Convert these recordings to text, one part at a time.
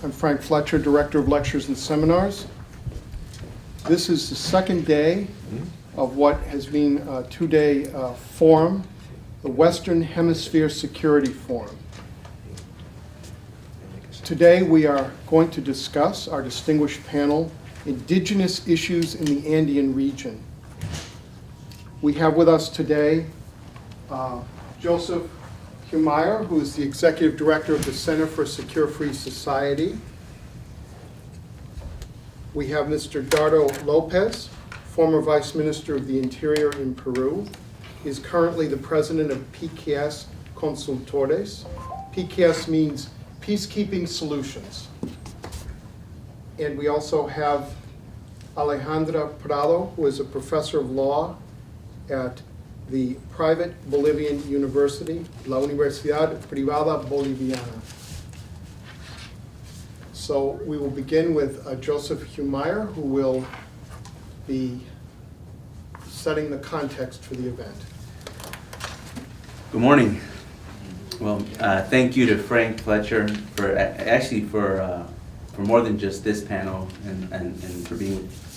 I'm Frank Fletcher, Director of Lectures and Seminars. This is the second day of what has been a two-day forum, the Western Hemisphere Security Forum. Today we are going to discuss, our distinguished panel, Indigenous issues in the Andean region. We have with us today Joseph Humire, who is the Executive Director of the Center for a Secure Free Society. We have Mr. Dardo Lopez, former Vice Minister of the Interior in Peru. He is currently the President of PKS Consultores. PKS means Peacekeeping Solutions. And we also have Alejandra Prado, who is a Professor of Law at the private Bolivian university, La Universidad Privada Boliviana. So we will begin with Joseph Humire, who will be setting the context for the event. Good morning. Well, thank you to Frank Fletcher for more than just this panel and for being with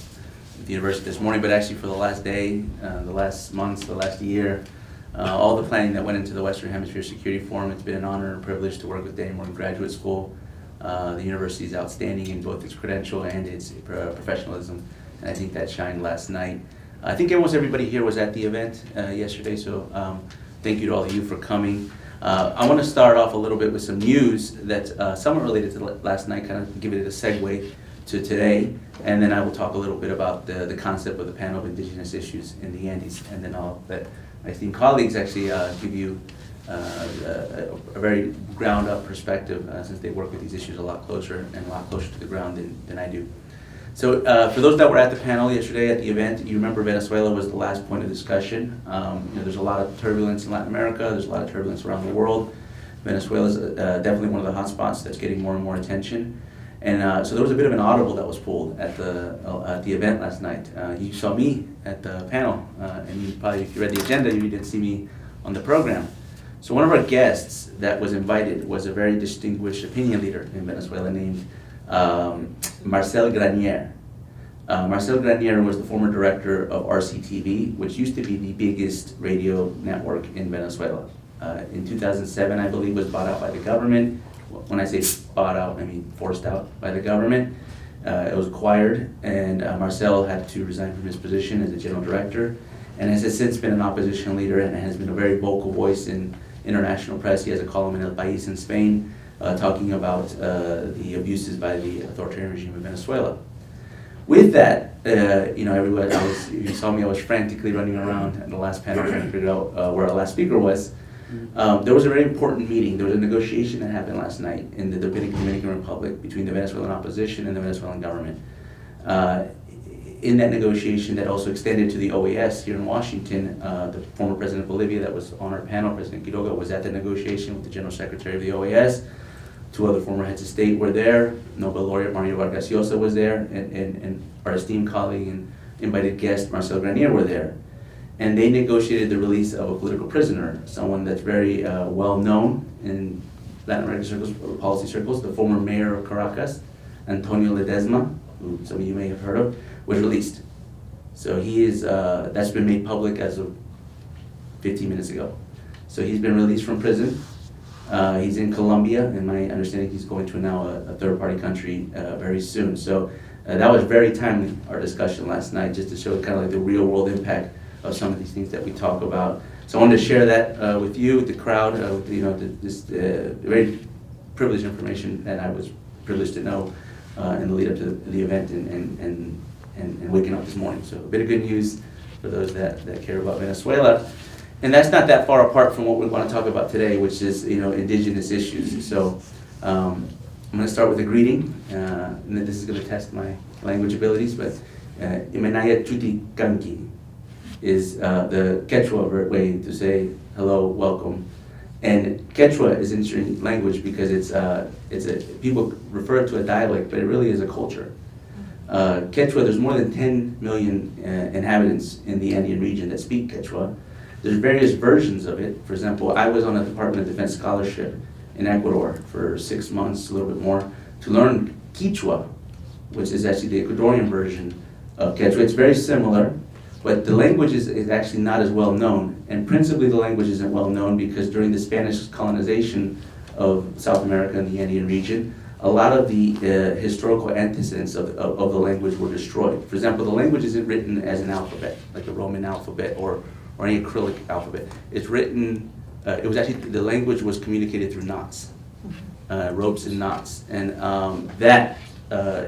the university this morning, but actually for the last day, the last months, the last year, all the planning that went into the Western Hemisphere Security Forum. It's been an honor and a privilege to work with Daniel Morgan Graduate School. The university is outstanding in both its credential and its professionalism, and I think that shined last night. I think almost everybody here was at the event yesterday, so thank you to all of you for coming. I want to start off a little bit with some news that's somewhat related to last night, kind of give it a segue to today, and then I will talk a little bit about the concept of the panel of Indigenous issues in the Andes, and then I'll let my esteemed colleagues actually give you a very ground-up perspective since they work with these issues a lot closer to the ground than I do. So for those that were at the panel yesterday at the event, you remember Venezuela was the last point of discussion. There's a lot of turbulence in Latin America, there's a lot of turbulence around the world. Venezuela is definitely one of the hotspots that's getting more and more attention. And so there was a bit of an audible that was pulled at the event last night. You saw me at the panel, and you probably, if you read the agenda, you didn't see me on the program. So one of our guests that was invited was a very distinguished opinion leader in Venezuela named Marcel Vigneron. Marcel Vigneron was the former director of RCTV, which used to be the biggest radio network in Venezuela. In 2007, I believe, was bought out by the government. When I say bought out, I mean forced out by the government. It was acquired, and Marcel had to resign from his position as the general director, and has since been an opposition leader and has been a very vocal voice in international press. He has a column in El País in Spain talking about the abuses by the authoritarian regime of Venezuela. With that, everyone, you saw me, I was frantically running around at the last panel trying to figure out where our last speaker was. There was a very important meeting. There was a negotiation that happened last night in the Dominican Republic between the Venezuelan opposition and the Venezuelan government. In that negotiation that also extended to the OAS here in Washington, the former president of Bolivia that was on our panel, President Quiroga, was at the negotiation with the general secretary of the OAS. Two other former heads of state were there. Nobel laureate Mario Vargas Llosa was there, and our esteemed colleague and invited guest Marcel Vigneron were there. And they negotiated the release of a political prisoner, someone that's very well known in Latin American circles, policy circles. The former mayor of Caracas, Antonio Ledesma, who some of you may have heard of, was released. So he is, that's been made public as of 15 minutes ago. So he's been released from prison. He's in Colombia, and my understanding he's going to now a third-party country very soon. So that was very timely, our discussion last night, just to show kind of like the real-world impact of some of these things that we talk about. So I wanted to share that with you, with the crowd, this very privileged information that I was privileged to know in the lead up to the event and waking up this morning. So a bit of good news for those that care about Venezuela. And that's not that far apart from what we want to talk about today, which is indigenous issues. So I'm going to start with a greeting, and this is going to test my language abilities, but Imenaya Chuti Kanki is the Quechua way to say hello, welcome. And Quechua is interesting language because people refer to a dialect, but it really is a culture. Quechua, there's more than 10 million inhabitants in the Andean region that speak Quechua. There's various versions of it. For example, I was on a Department of Defense scholarship in Ecuador for 6 months, a little bit more, to learn Quechua, which is actually the Ecuadorian version of Quechua. It's very similar, but the language is actually not as well known. And principally the language isn't well known because during the Spanish colonization of South America and the Andean region, a lot of the historical antecedents of the language were destroyed. For example, the language isn't written as an alphabet, like the Roman alphabet or any acrylic alphabet. It's written, the language was communicated through knots, ropes and knots. And that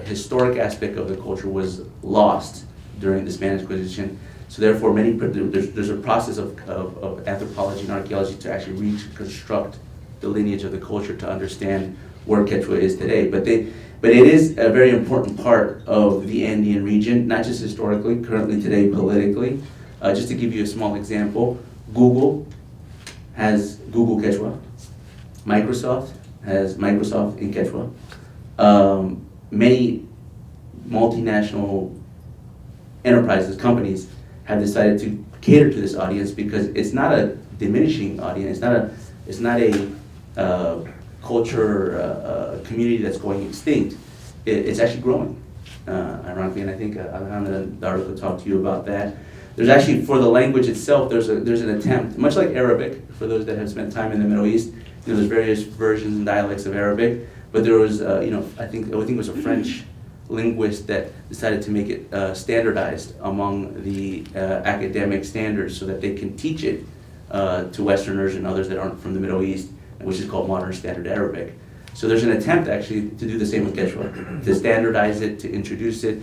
historic aspect of the culture was lost during the Spanish Inquisition. So therefore, there's a process of anthropology and archaeology to actually reconstruct the lineage of the culture to understand where Quechua is today. But it is a very important part of the Andean region, not just historically, currently today politically. Just to give you a small example, Google has Google Quechua. Microsoft has Microsoft in Quechua. Many multinational enterprises, companies, have decided to cater to this audience because it's not a diminishing audience. It's not a culture community that's going extinct. It's actually growing, ironically, and I think Alejandra and Dardo could talk to you about that. There's actually, for the language itself, there's an attempt, much like Arabic, for those that have spent time in the Middle East, there's various versions and dialects of Arabic, but there was, I think it was a French linguist that decided to make it standardized among the academic standards so that they can teach it to Westerners and others that aren't from the Middle East, which is called Modern Standard Arabic. So there's an attempt actually to do the same with Quechua, to standardize it, to introduce it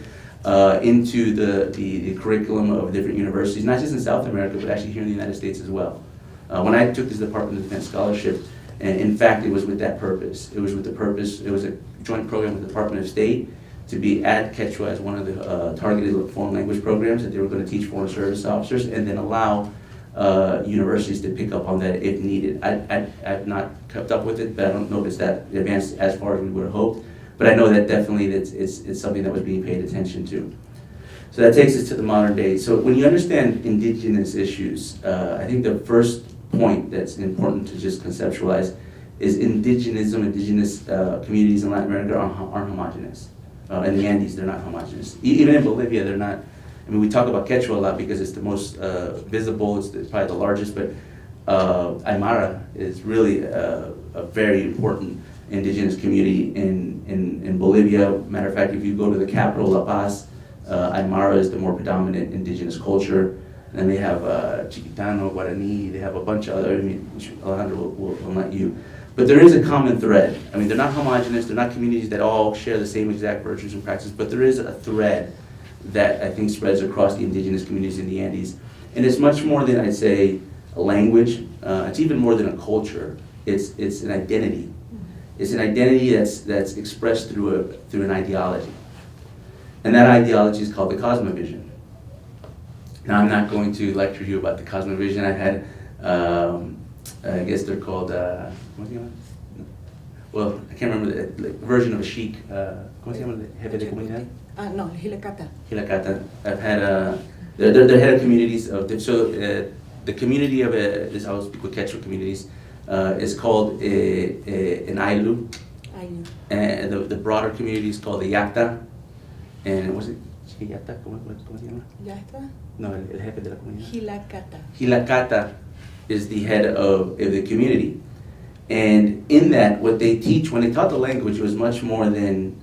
into the curriculum of different universities, not just in South America, but actually here in the United States as well. When I took this Department of Defense scholarship, and in fact it was with that purpose. It was a joint program with the Department of State to be at Quechua as one of the targeted foreign language programs that they were going to teach foreign service officers and then allow universities to pick up on that if needed. I've not kept up with it, but I don't know if it's that advanced as far as we would have hoped. But I know that definitely it's something that was being paid attention to. So that takes us to the modern day. So when you understand indigenous issues, I think the first point that's important to just conceptualize is indigenous communities in Latin America aren't homogeneous. In the Andes, they're not homogeneous. Even in Bolivia, they're not. I mean, we talk about Quechua a lot because it's the most visible, it's probably the largest, but Aymara is really a very important indigenous community in Bolivia. Matter of fact, if you go to the capital, La Paz, Aymara is the more predominant indigenous culture. And then they have Chiquitano, Guarani, they have a bunch of other, Alejandra will let you. But there is a common thread. I mean, they're not homogenous, they're not communities that all share the same exact virtues and practices, but there is a thread that I think spreads across the indigenous communities in the Andes. And it's much more than, I'd say, a language. It's even more than a culture. It's an identity. It's an identity that's expressed through an ideology. And that ideology is called the Cosmovision. Now, I'm not going to lecture you about the Cosmovision. I had, I guess they're called, what's the name? Well, I can't remember the version of a sheik. ¿Cómo se llama? Jefe de comunidad? No, Hilakata. Hilakata. I've had, they're head of communities. So the community of, this I will speak with Quechua communities, is called an Ailu. Ailu. And the broader community is called the Yacta. And what's it? Yacta? ¿Cómo se llama? ¿Ya está? No, el jefe de la comunidad. Hilakata. Hilakata is the head of the community. And in that, what they teach, when they taught the language, was much more than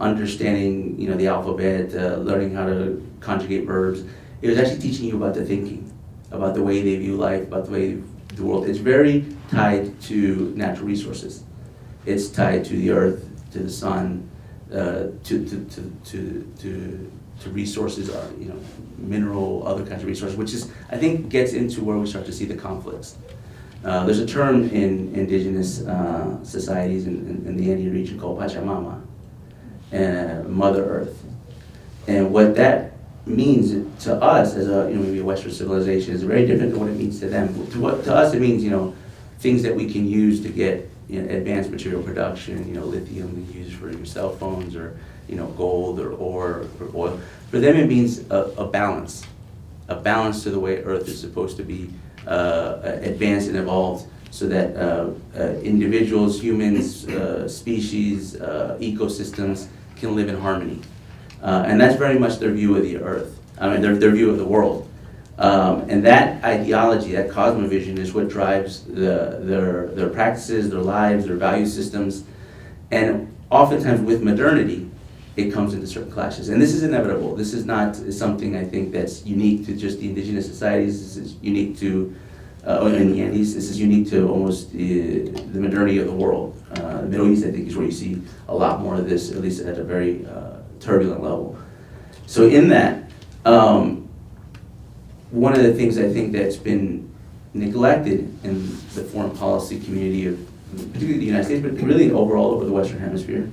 understanding, the alphabet, learning how to conjugate verbs. It was actually teaching you about the thinking, about the way they view life, about the way the world. It's very tied to natural resources. It's tied to the earth, to the sun, to resources, mineral, other kinds of resources, which is, I think, gets into where we start to see the conflicts. There's a term in indigenous societies in the Andean region called Pachamama, Mother Earth. And what that means to us as maybe a Western civilization is very different than what it means to them. To us, it means, things that we can use to get advanced material production, lithium we use for your cell phones, or gold or ore or oil. For them, it means a balance to the way Earth is supposed to be advanced and evolved so that individuals, humans, species, ecosystems can live in harmony. And that's very much their view of the earth, their view of the world. And that ideology, that cosmovision, is what drives their practices, their lives, their value systems. And oftentimes with modernity, it comes into certain clashes. And this is inevitable. This is not something, I think, that's unique to just the indigenous societies. This is unique to, in the Andes, this is unique to almost the modernity of the world. The Middle East, I think, is where you see a lot more of this, at least at a very turbulent level. So in that, one of the things I think that's been neglected in the foreign policy community of particularly the United States, but really overall over the Western Hemisphere,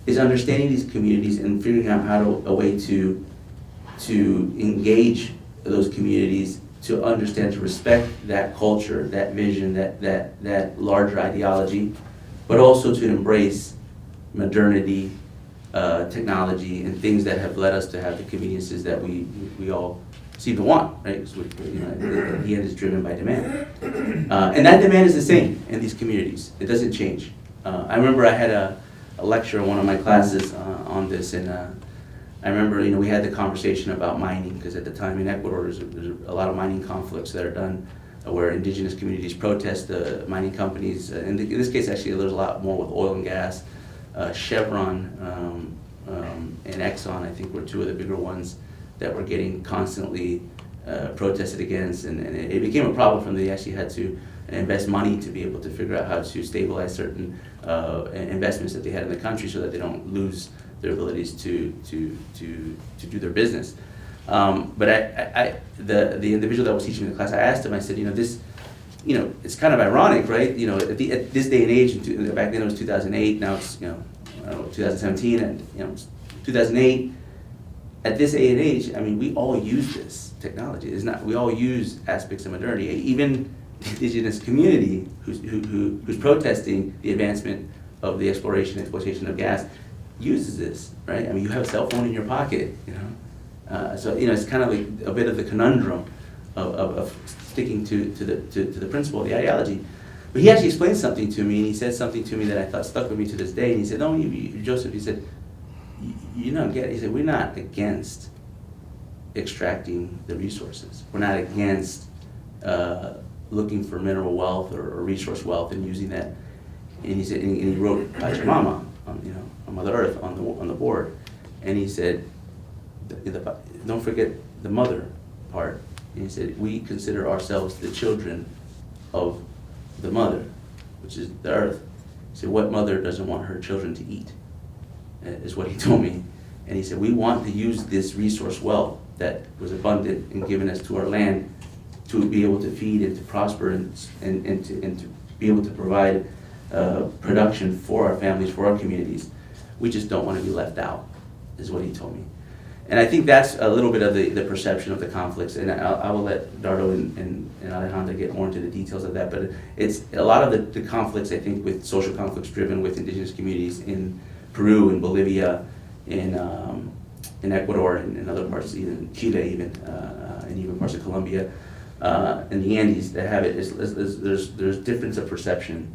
is understanding these communities and figuring out a way to engage those communities, to understand, to respect that culture, that vision, that larger ideology, but also to embrace modernity, technology, and things that have led us to have the conveniences that we all seem to want, right? Because the end is driven by demand. And that demand is the same in these communities. It doesn't change. I remember I had a lecture in one of my classes on this, and I remember we had the conversation about mining, because at the time in Ecuador there's a lot of mining conflicts that are done where indigenous communities protest the mining companies. In this case, actually, there's a lot more with oil and gas. Chevron and Exxon, I think, were two of the bigger ones that were getting constantly protested against, and it became a problem for them. They actually had to invest money to be able to figure out how to stabilize certain investments that they had in the country so that they don't lose their abilities to do their business. But the individual that was teaching the class, I asked him, I said, this, it's kind of ironic, right? At this day and age, back then it was 2008, now it's, 2017, and 2008. At this day and age, we all use this technology. We all use aspects of modernity. Even the indigenous community who's protesting the advancement of the exploration and exploitation of gas uses this, right? You have a cell phone in your pocket, So it's kind of like a bit of the conundrum of sticking to the principle, the ideology. But he actually explained something to me, and he said something to me that I thought stuck with me to this day. And he said, "No, Joseph," he said, "You don't get it." He said, "We're not against extracting the resources. We're not against looking for mineral wealth or resource wealth and using that." And he said, and he wrote Pachamama, on Mother Earth on the board, and he said, "Don't forget the mother part." And he said, "We consider ourselves the children of the mother, which is the earth." He said, "What mother doesn't want her children to eat?" Is what he told me. And he said, "We want to use this resource wealth that was abundant and given us to our land to be able to feed and to prosper and to be able to provide production for our families, for our communities. We just don't want to be left out," is what he told me. And I think that's a little bit of the perception of the conflicts, and I will let Dardo and Alejandra get more into the details of that, but it's a lot of the conflicts, I think, with social conflicts driven with indigenous communities in Peru, in Bolivia, in Ecuador, and in other parts, even Chile, and even parts of Colombia, in the Andes, that have it. There's difference of perception.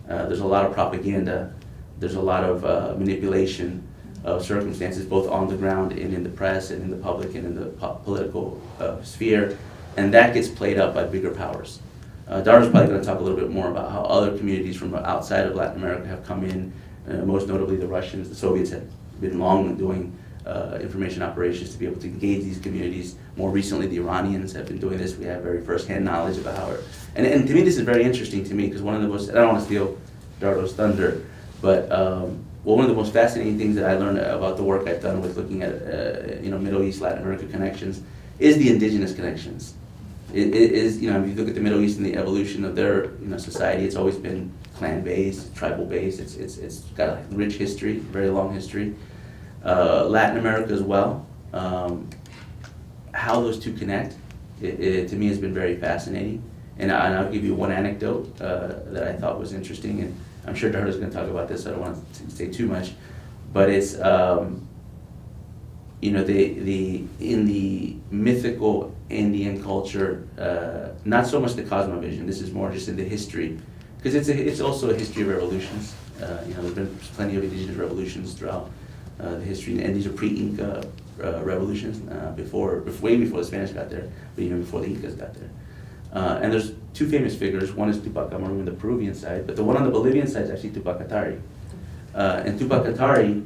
There's a lot of propaganda. There's a lot of manipulation of circumstances, both on the ground and in the press and in the public and in the political sphere, and that gets played up by bigger powers. Dardo's probably going to talk a little bit more about how other communities from outside of Latin America have come in, most notably the Russians. The Soviets had been long doing information operations to be able to engage these communities. More recently, the Iranians have been doing this. We have very first-hand knowledge about how and to me this is very interesting to me, because one of the most, I don't want to steal Dardo's thunder, but one of the most fascinating things that I learned about the work I've done with looking at Middle East, Latin America connections is the indigenous connections. It is, if you look at the Middle East and the evolution of their society, it's always been clan-based, tribal-based. It's got a rich history, very long history. Latin America as well. How those two connect, to me, has been very fascinating. And I'll give you one anecdote that I thought was interesting, and I'm sure Dardo's going to talk about this, so I don't want to say too much. But it's, in the mythical Andean culture, not so much the cosmovision, this is more just in the history. because it's also a history of revolutions. There's been plenty of indigenous revolutions throughout the history, and these are pre-Inca revolutions, way before the Spanish got there, but even before the Incas got there. And there's two famous figures. One is Tupac Amaru on the Peruvian side, but the one on the Bolivian side is actually Tupac Katari. And Tupac Katari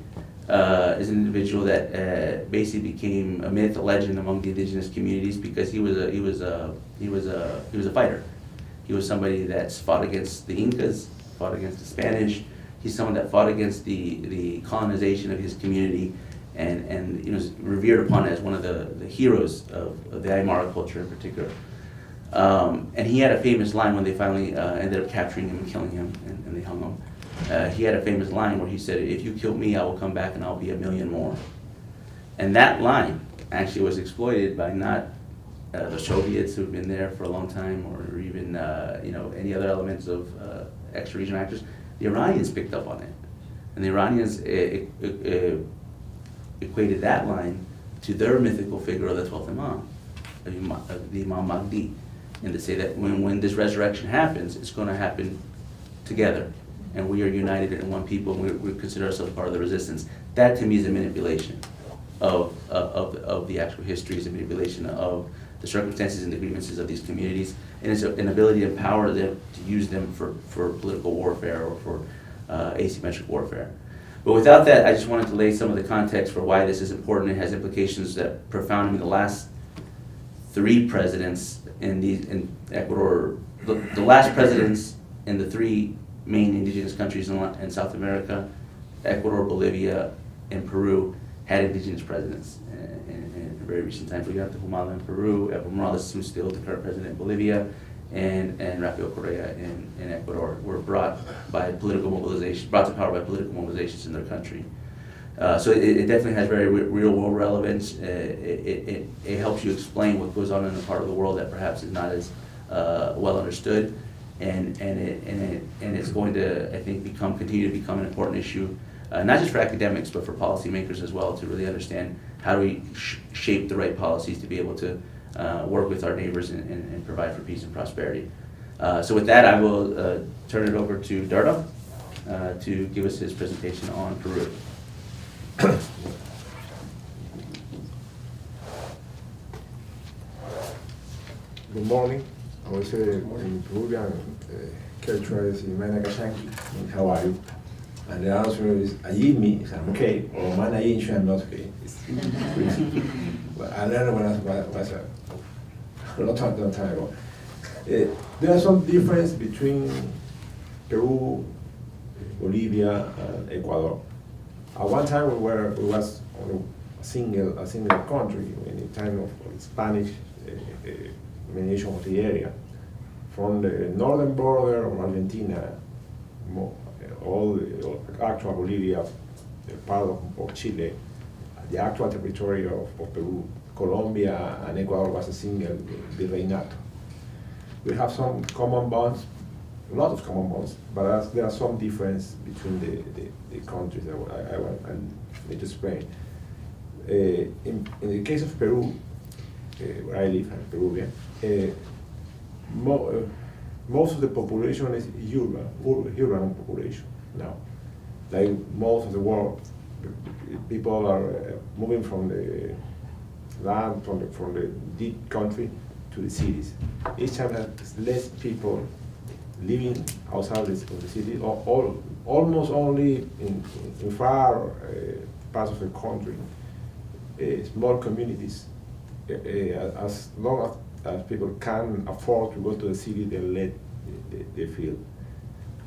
is an individual that basically became a myth, a legend among the indigenous communities because he was a fighter. He was somebody that's fought against the Incas, fought against the Spanish. He's someone that fought against the colonization of his community, and was revered upon as one of the heroes of the Aymara culture in particular. And he had a famous line when they finally ended up capturing him and killing him, and they hung him. He had a famous line where he said, "If you kill me, I will come back and I'll be 1,000,000 more." And that line actually was exploited by not the Soviets who've been there for a long time, or even any other elements of extra-regional actors. The Iranians picked up on it, and the Iranians equated that line to their mythical figure of the 12th Imam, the Imam Mahdi, and to say that when this resurrection happens, it's going to happen together, and we are united in one people, and we consider ourselves part of the resistance. That to me is a manipulation of the actual history, is a manipulation of the circumstances and the grievances of these communities, and it's an ability to empower them to use them for political warfare or for asymmetric warfare. But without that, I just wanted to lay some of the context for why this is important. It has implications that profound. I mean, the last 3 presidents in Ecuador, the last presidents in the 3 main indigenous countries in South America, Ecuador, Bolivia, and Peru, had indigenous presidents in very recent times. We got the Humala in Peru, Evo Morales, who's still the current president in Bolivia, and Rafael Correa in Ecuador, were brought to power by political mobilizations in their country. So it definitely has very real world relevance. It helps you explain what goes on in a part of the world that perhaps is not as well understood, and it's going to, I think, continue to become an important issue, not just for academics but for policymakers as well, to really understand how do we shape the right policies to be able to work with our neighbors and provide for peace and prosperity. So with that, I will turn it over to Dardo to give us his presentation on Peru. Good morning. I would say in Peruvian, culture is Imana Kashanki, how are you? And the answer is Ayimi, I'm okay, or Mana Yinshu, I'm not okay. But I learned when I was a long time ago. There are some difference between Peru, Bolivia, and Ecuador. At one time we was on a single country in the time of Spanish domination of the area. From the northern border of Argentina, all the actual Bolivia, part of Chile, the actual territory of Peru, Colombia, and Ecuador was a single virreinato. We have some common bonds, a lot of common bonds, but there are some difference between the countries that I need to explain. In the case of Peru, where I live, I'm Peruvian, most of the population is urban population now. Like most of the world, people are moving from the land, from the deep country to the cities. Each time there's less people living outside of the city, or almost only in far parts of the country, small communities. As long as people can afford to go to the city, they feel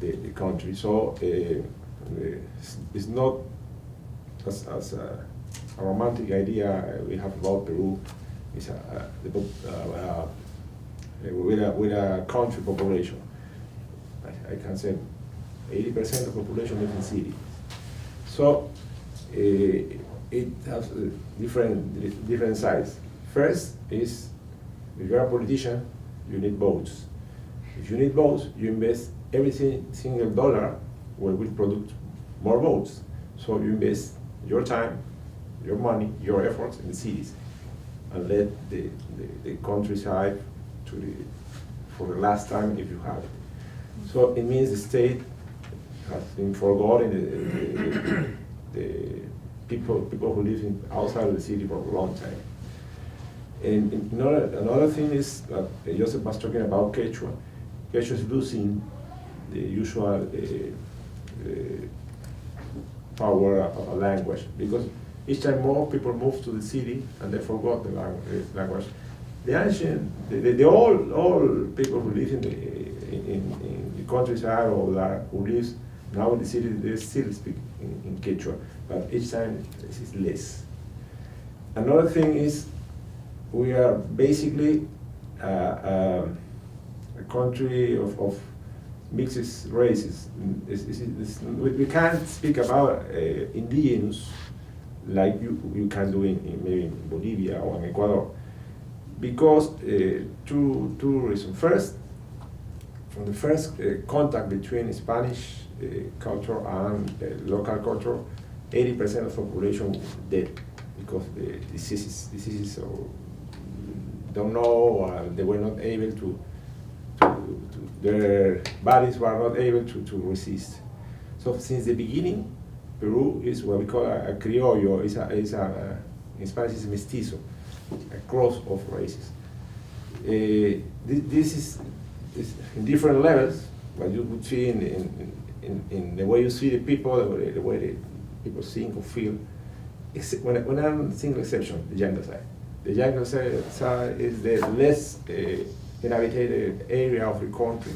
the country. So it's not as a romantic idea we have about Peru. It's with a country population. I can say 80% of the population lives in cities. So it has different sides. First is, if you're a politician, you need votes. If you need votes, you invest every single dollar where will produce more votes. So you invest your time, your money, your efforts in the cities, and let the countryside for the last time if you have it. So it means the state has been forgotten the people who live outside of the city for a long time. And another thing is that Joseph was talking about Quechua. Quechua is losing the usual power of a language, because each time more people move to the city and they forgot the language. The ancient, the old people who live in the countryside or who live now in the city, they still speak in Quechua, but each time this is less. Another thing is we are basically a country of mixed races. We can't speak about Indigenous like you can do maybe in Bolivia or in Ecuador, because two reasons. First, from the first contact between Spanish culture and local culture, 80% of the population dead because the diseases or don't know, or they were not able to their bodies were not able to resist. So since the beginning, Peru is what we call a criollo. In Spanish it's a mestizo, a cross of races. This is in different levels, but you would see in the way you see the people, the way the people think or feel. When I'm single exception, the jungle side. The jungle side is the less inhabited area of the country.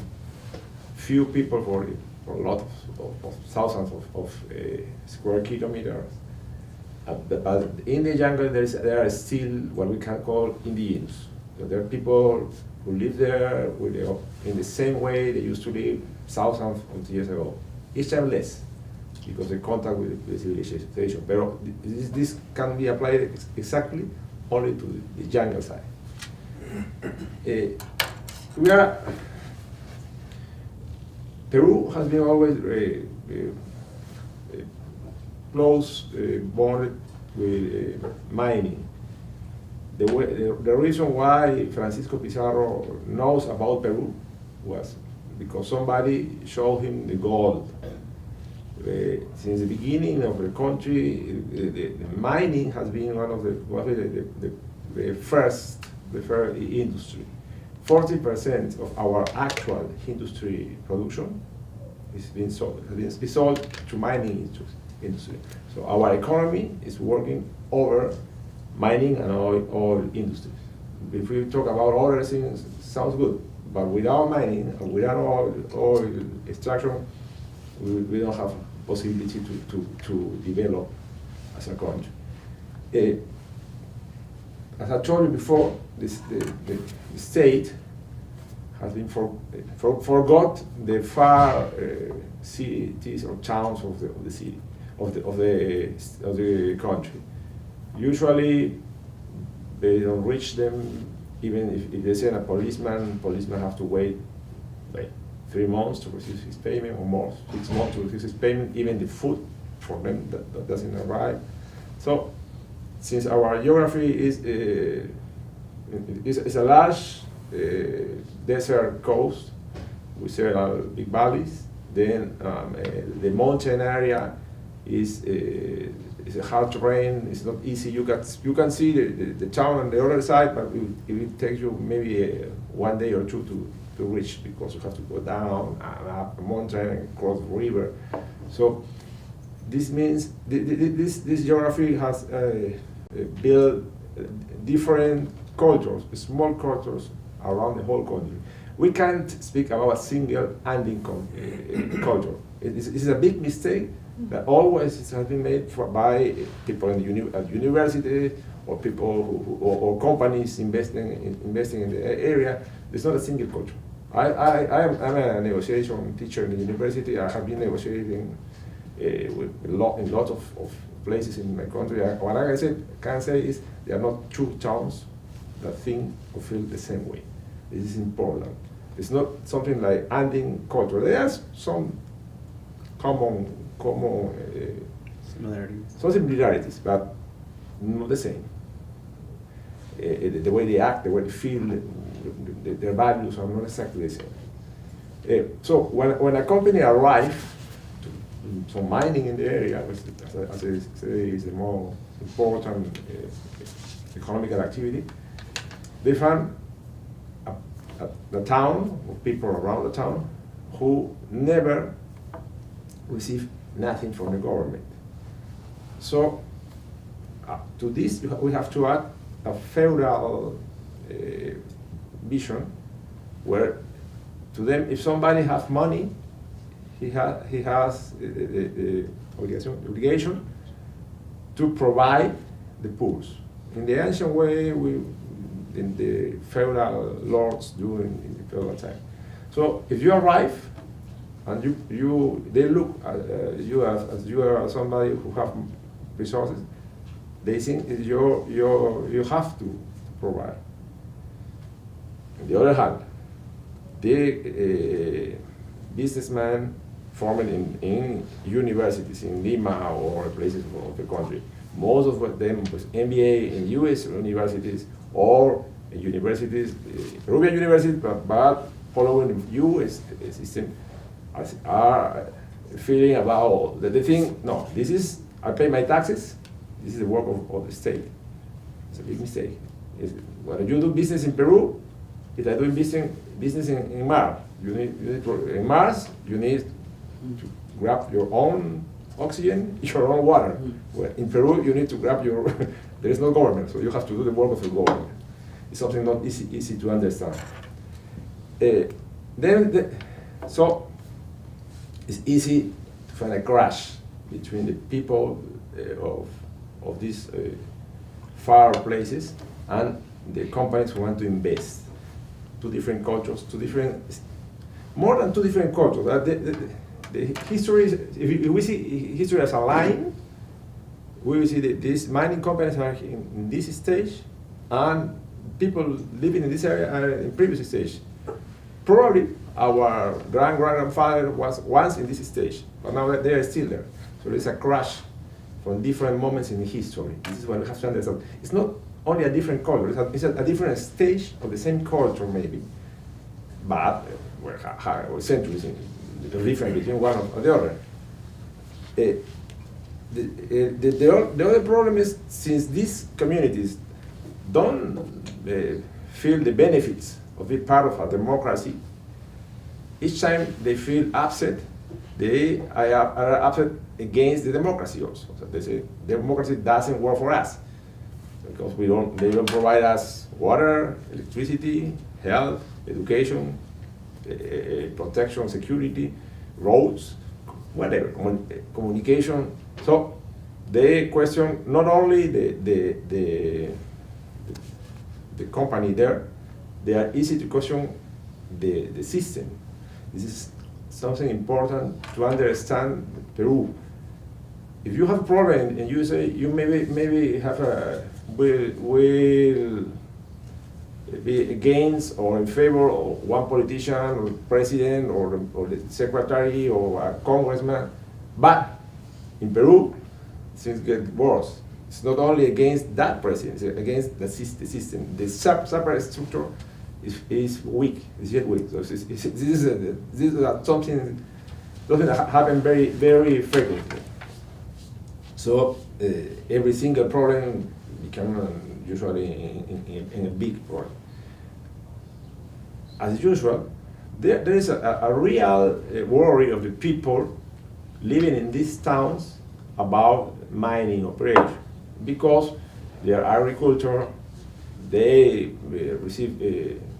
Few people for a lot of thousands of square kilometers. But in the jungle, there are still what we can call Indigenous. So there are people who live there in the same way they used to live thousands of years ago. Each time less, because the contact with the civilization. But this can be applied exactly only to the jungle side. Peru has been always close bonded with mining. The reason why Francisco Pizarro knows about Peru was because somebody showed him the gold. Since the beginning of the country, the mining has been one of the first industry. 40% of our actual industry production is sold to mining industry. So our economy is working over mining and oil industries. If we talk about other things, it sounds good, but without mining and without oil extraction, we don't have possibility to develop as a country. As I told you before, the state has been forgot the far cities or towns of the city of the country. Usually, they don't reach them. Even if they send a policeman have to wait like 3 months to receive his payment, or more, 6 months to receive his payment. Even the food for them that doesn't arrive. So, since our geography is a large desert coast with several big valleys, then the mountain area is a hard terrain. It's not easy. You can see the town on the other side, but it will take you maybe 1 day or two to reach, because you have to go down and up a mountain and cross the river. So this means this geography has built different cultures, small cultures around the whole country. We can't speak about a single Andean culture. It's a big mistake that always has been made by people in the university, or people or companies investing in the area. There's not a single culture. I'm a negotiation teacher in the university. I have been negotiating with in lots of places in my country. What I can say is there are not two towns that think or feel the same way. This is important. It's not something like Andean culture. There are some common Similarities. some similarities, but not the same. The way they act, the way they feel, their values are not exactly the same. So when a company arrives to do some mining in the area, which as I say is the more important economical activity, they found the town, or people around the town, who never receive nothing from the government. So to this, we have to add a feudal vision, where to them, if somebody has money, he has the obligation to provide the poor. In the ancient way, in the feudal lords do in the feudal time. So if you arrive and they look at you as you are somebody who have resources, they think you have to provide. On the other hand, the businessmen formed in universities in Lima or places of the country, most of them with MBA in US universities or universities, Peruvian universities, but following the US system, are feeling about that they think, no, this is, I pay my taxes, this is the work of the state. It's a big mistake. When you do business in Peru, if I do business in Mars, in Mars, you need to grab your own oxygen, your own water. Where in Peru, you need to grab your, there is no government, so you have to do the work of the government. It's something not easy to understand. So it's easy to find a crash between the people of these far places and the companies who want to invest. Two different cultures, more than two different cultures. The history, if we see history as a line, we will see that these mining companies are in this stage, and people living in this area are in previous stage. Probably our grandfather was once in this stage, but now they are still there. So there's a crash from different moments in history. This is what we have to understand. It's not only a different culture, it's a different stage of the same culture maybe, but centuries the difference between one and the other. The other problem is, since these communities don't feel the benefits of being part of a democracy, each time they feel upset, they are upset against the democracy also. So they say, democracy doesn't work for us, because they don't provide us water, electricity, health, education, protection, security, roads, whatever, communication. So they question not only the company there, they are easy to question the system. This is something important to understand Peru. If you have a problem and you say you maybe have will be against or in favor of one politician or president or the secretary or a congressman, but in Peru things get worse. It's not only against that president, it's against the system. The separate structure is weak. It's yet weak. So this is something that happens very, very frequently. So every single problem becomes usually in a big problem. As usual, there is a real worry of the people living in these towns about mining operation, because their agriculture, they receive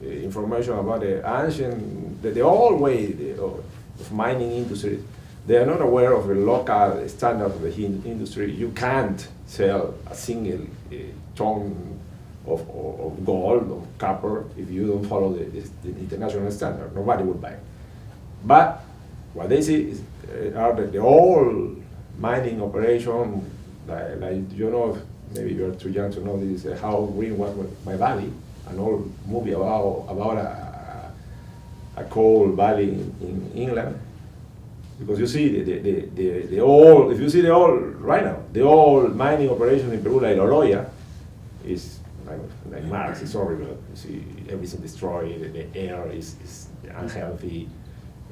information about the ancient, the old way of mining industry. They are not aware of the local standard of the industry. You can't sell a single ton of gold or copper if you don't follow the international standard. Nobody would buy it. But what they see is, are the old mining operation, like you know, maybe you're too young to know this, How Green Was My Valley, an old movie about a coal valley in England. Because you see the old, if you see the old, right now, the old mining operation in Peru, like Oroya, is like Mars, it's horrible. You see everything destroyed, the air is unhealthy,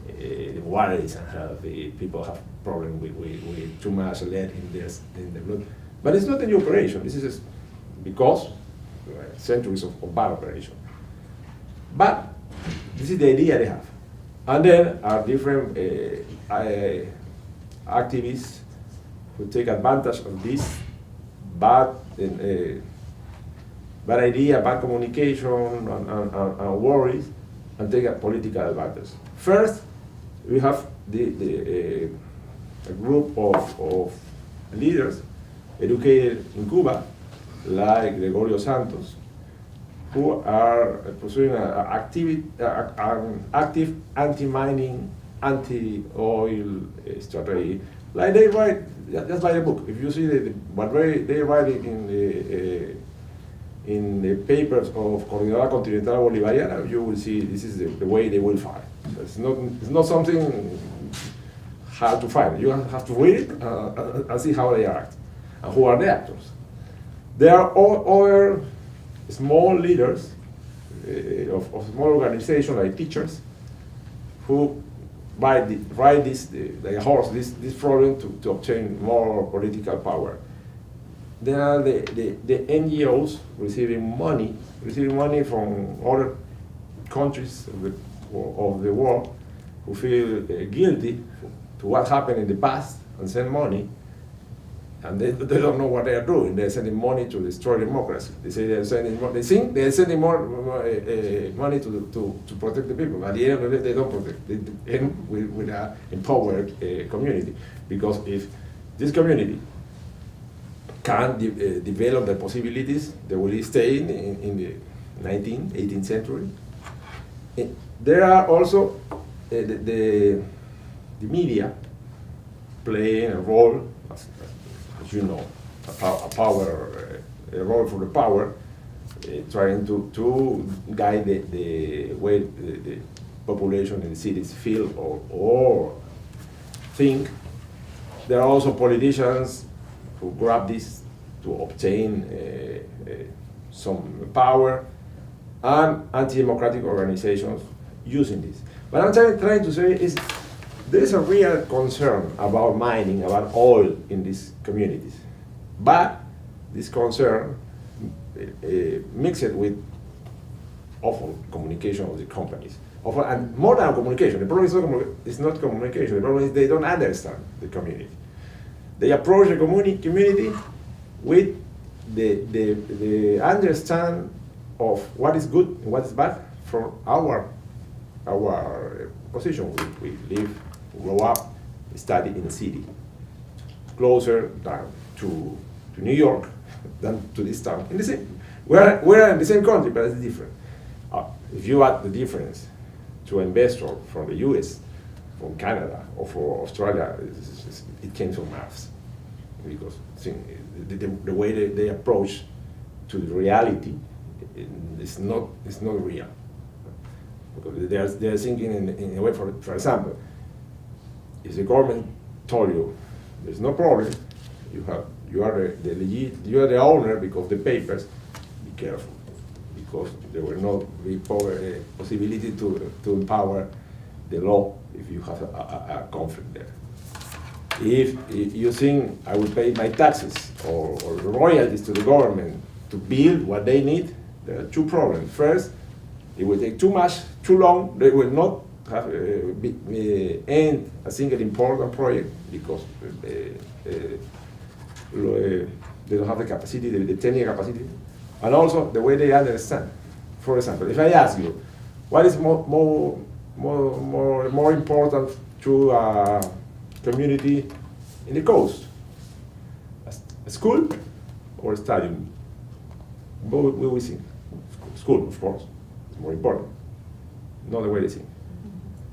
the water is unhealthy, people have problems with too much lead in the blood. But it's not a new operation. This is because centuries of bad operation. But this is the idea they have. And then are different activists who take advantage of this bad idea, bad communication, and worries, and take a political advantage. First, we have a group of leaders educated in Cuba, like Gregorio Santos, who are pursuing an active anti-mining, anti-oil strategy. Like they write, just by the book. If you see what they write in the papers of Coordinadora Continental Bolivariana, you will see this is the way they will find. It's not something hard to find. You have to read it and see how they act and who are the actors. There are other small leaders of small organizations like teachers who ride this problem to obtain more political power. There are the NGOs receiving money from other countries of the world who feel guilty to what happened in the past and send money, and they don't know what they are doing. They're sending money to destroy democracy. They say they're sending more. They think they're sending more money to protect the people. At the end of the day, they don't protect. They end with an empowered community, because if this community can develop their possibilities, they will stay in the 19th, 18th century. There are also the media playing a role, as you know, a role for the power, trying to guide the way the population in the cities feel or think. There are also politicians who grab this to obtain some power, and anti-democratic organizations using this. What I'm trying to say is there is a real concern about mining, about oil in these communities. But this concern mixed with awful communication of the companies. And more than communication, the problem is not communication, the problem is they don't understand the community. They approach the community with the understand of what is good and what is bad from our position. We live, grow up, study in the city, closer than to New York than to this town. In the same, we're in the same country, but it's different. If you add the difference to an investor from the US, from Canada, or from Australia, it came from maths. Because the way they approach to the reality is not real. Because they're thinking in a way, for example, if the government told you there's no problem, you are the owner because the papers, be careful, because there will not be possibility to empower the law if you have a conflict there. If you think I will pay my taxes or royalties to the government to build what they need, there are two problems. First, it will take too long. They will not have end a single important project because they don't have the capacity, the technical capacity, and also the way they understand. For example, if I ask you, what is more important to a community in the coast, a school or a stadium? What will we think? School, of course, is more important. Not the way they think.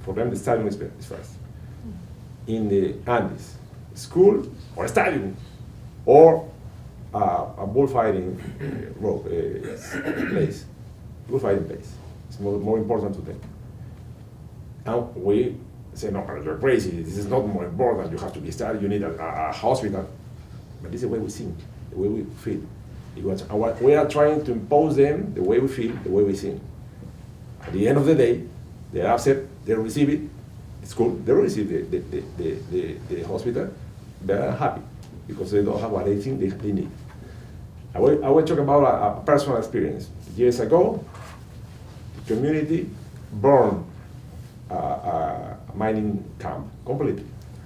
For them, the stadium is first. In the Andes, school or a stadium, or a bullfighting place. Bullfighting place. It's more important to them. And we say, no, you're crazy. This is not more important. You have to be studied. You need a hospital. But this is the way we think, the way we feel. We are trying to impose them the way we feel, the way we think. At the end of the day, they accept, they receive it, school, they receive the hospital, they are happy because they don't have what they think they need. I will talk about a personal experience. Years ago, the community burned a mining camp completely,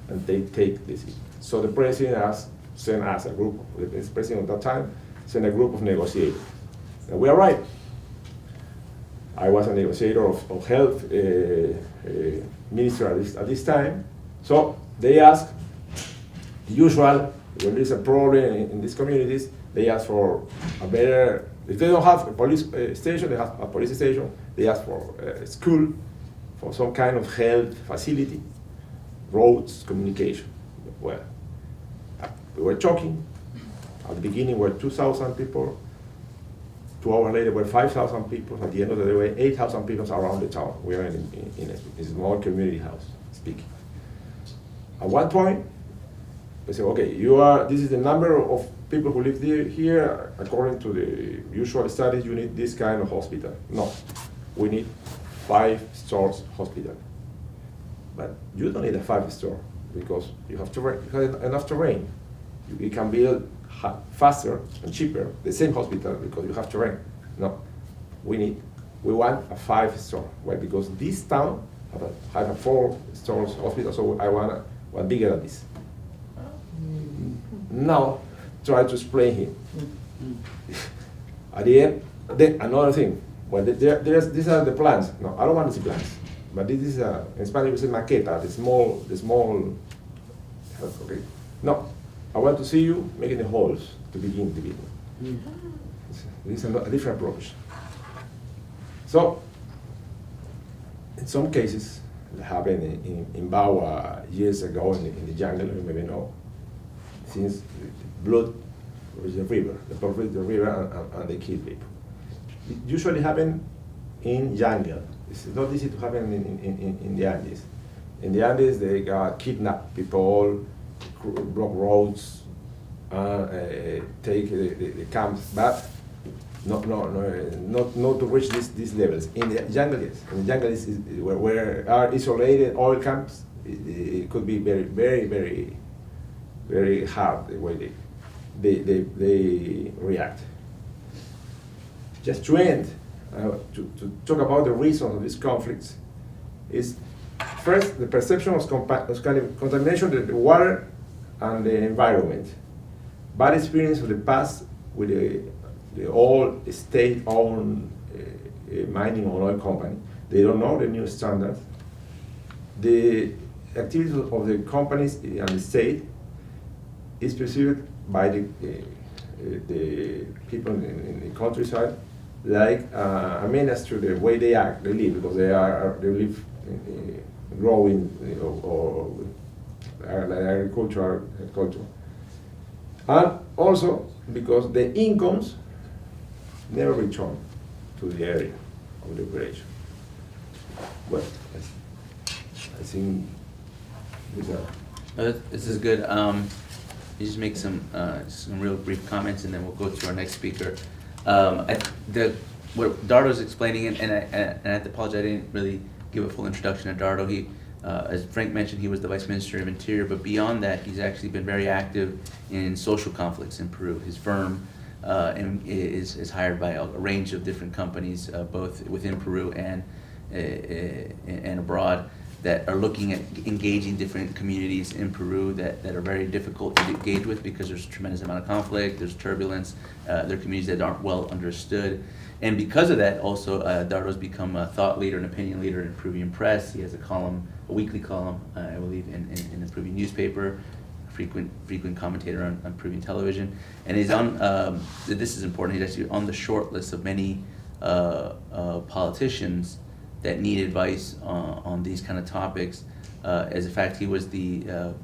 and they take this. So the president sent us a group, the president at that time sent a group of negotiators. And we arrived. I was a negotiator of health minister at this time. So they asked, the usual, when there's a problem in these communities, they ask for a better, if they don't have a police station, they have a police station, they ask for a school, for some kind of health facility, roads, communication. Well, we were talking. At the beginning were 2,000 people. 2 hours later were 5,000 people. At the end of the day, were 8,000 people around the town. We are in a small community house speaking. At one point, they said, okay, this is the number of people who live here. According to the usual studies, you need this kind of hospital. No, we need 5-star hospital. But you don't need a 5-star because you have enough terrain. You can build faster and cheaper the same hospital because you have terrain. No, we want a 5-star. Why? Because this town have a 4-star hospital, so I want one bigger than this. Now, try to explain him. At the end, then another thing. Well, these are the plans. No, I don't want to see plans. But this is in Spanish we say maqueta, the small. Okay. No, I want to see you making the holes to begin the building. This is a different approach. So, in some cases, it happened in Bawa years ago in the jungle, you maybe know, since blood is the river, the polluted the river and they kill people. It usually happens in jungle. It's not easy to happen in the Andes. In the Andes, they kidnap people, block roads, take the camps, but not to reach these levels. In the jungle, yes. In the jungle, where are isolated oil camps, it could be very, very, very, very hard the way they react. Just to end, to talk about the reasons of these conflicts, is first the perception of contamination of the water and the environment. Bad experience of the past with the old state-owned mining or oil company. They don't know the new standards. The activities of the companies and the state is perceived by the people in the countryside like a menace to the way they act, they live, because they live growing or agriculture. And also because the incomes never return to the area of the operation. Well, I think this is good. You just make some real brief comments, and then we'll go to our next speaker. What Dardo's explaining, and I have to apologize, I didn't really give a full introduction to Dardo. He, as Frank mentioned, he was the Vice Minister of Interior, but beyond that, he's actually been very active in social conflicts in Peru. His firm is hired by a range of different companies, both within Peru and abroad, that are looking at engaging different communities in Peru that are very difficult to engage with because there's a tremendous amount of conflict, there's turbulence, there are communities that aren't well understood. And because of that, also, Dardo's become a thought leader and opinion leader in Peruvian press. He has a weekly column, I believe, in the Peruvian newspaper, frequent commentator on Peruvian television. And he's on, this is important, he's actually on the short list of many politicians that need advice on these kind of topics. As a fact, he was the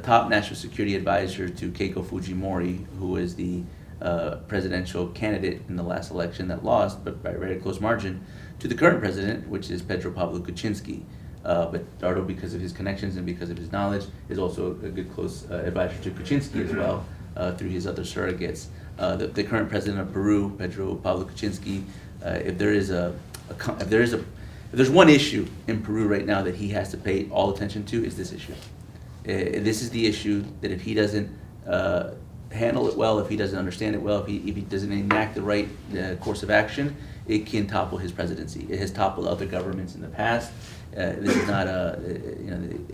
top national security advisor to Keiko Fujimori, who was the presidential candidate in the last election that lost, but by a very close margin, to the current president, which is Pedro Pablo Kuczynski. But Dardo, because of his connections and because of his knowledge, is also a good close advisor to Kuczynski as well, through his other surrogates. The current president of Peru, Pedro Pablo Kuczynski, if there is if there's one issue in Peru right now that he has to pay all attention to, is this issue. This is the issue that if he doesn't handle it well, if he doesn't understand it well, if he doesn't enact the right course of action, it can topple his presidency. It has toppled other governments in the past. This is not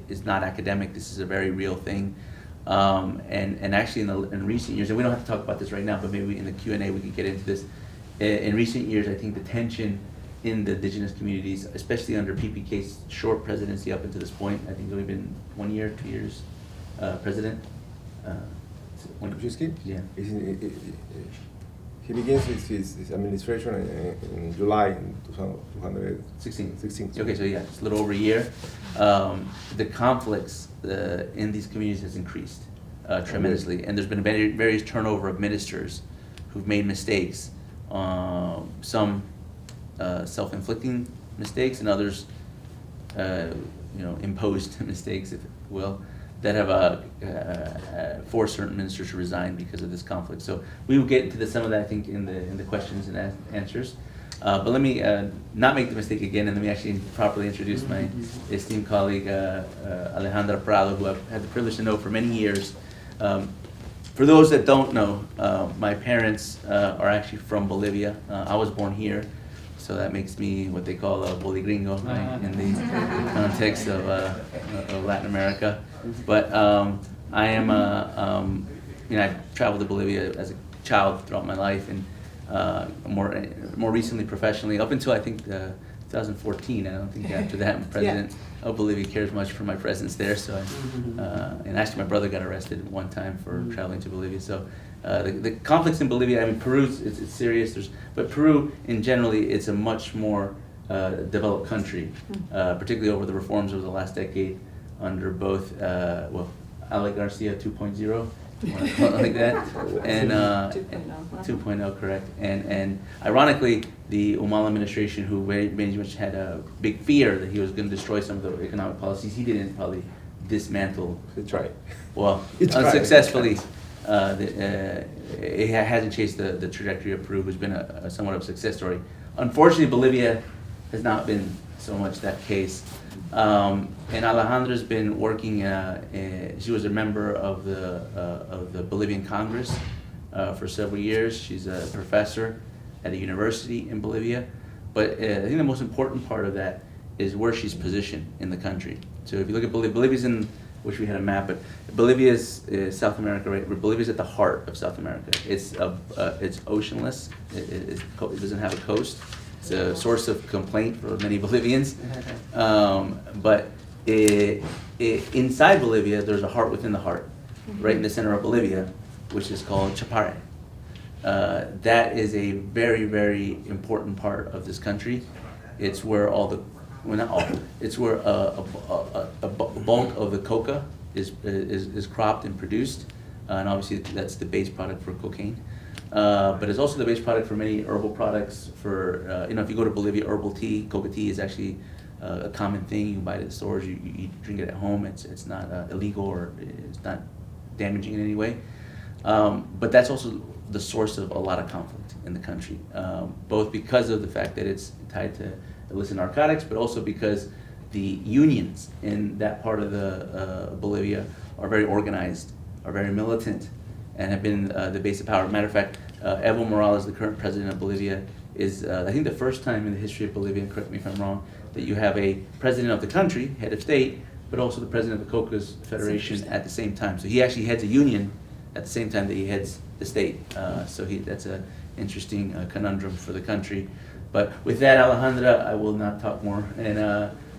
it's not academic. This is a very real thing. And actually in recent years, and we don't have to talk about this right now, but maybe in the Q&A we can get into this. In recent years, I think the tension in the indigenous communities, especially under PPK's short presidency up until this point, I think it's only been 1 year, 2 years, president. Kuczynski? Yeah. He begins his administration in July 16. 2016. Okay, so yeah, it's a little over a year. The conflicts in these communities has increased tremendously, and there's been various turnover of ministers who've made mistakes. Some self-inflicting mistakes, and others, imposed mistakes, if you will, that have forced certain ministers to resign because of this conflict. So we will get into some of that, I think, in the questions and answers. But let me not make the mistake again, and let me actually properly introduce my esteemed colleague, Alejandra Prado, who I've had the privilege to know for many years. For those that don't know, my parents are actually from Bolivia. I was born here, so that makes me what they call a Boligringo, right, in the context of Latin America. But I am, I've traveled to Bolivia as a child throughout my life, and more recently professionally, up until I think 2014. I don't think after that President of Bolivia cares much for my presence there. So, and actually my brother got arrested one time for traveling to Bolivia. So the conflicts in Bolivia, I mean, Peru, it's serious. But Peru, in generally, it's a much more developed country, particularly over the reforms over the last decade under both, Alec Garcia 2.0. Like that, and 2.0, correct. And ironically, the Humala administration, who very much had a big fear that he was going to destroy some of the economic policies, he didn't probably dismantle. He tried. Well, He unsuccessfully. It hasn't chased the trajectory of Peru, who's been a somewhat of a success story. Unfortunately, Bolivia has not been so much that case. And Alejandra's been working. She was a member of the Bolivian Congress for several years. She's a professor at a university in Bolivia. But I think the most important part of that is where she's positioned in the country. So if you look at Bolivia, Bolivia's in, wish we had a map, but Bolivia's South America, right? Bolivia's at the heart of South America. It's oceanless. It doesn't have a coast. It's a source of complaint for many Bolivians. But inside Bolivia, there's a heart within the heart, right in the center of Bolivia, which is called Chapare. That is a very, very important part of this country. It's where it's where a bulk of the coca is cropped and produced, and obviously that's the base product for cocaine. But it's also the base product for many herbal products. For if you go to Bolivia, herbal tea, coca tea is actually a common thing. You can buy it at the stores. You drink it at home. It's not illegal, or it's not damaging in any way. But that's also the source of a lot of conflict in the country, both because of the fact that it's tied to illicit narcotics, but also because the unions in that part of the Bolivia are very organized, are very militant, and have been the base of power. Matter of fact, Evo Morales, the current president of Bolivia, is I think the first time in the history of Bolivia, correct me if I'm wrong, that you have a president of the country, head of state, but also the president of the Cocas Federation at the same time. So he actually heads a union at the same time that he heads the state. So that's an interesting conundrum for the country. But with that, Alejandra, I will not talk more, and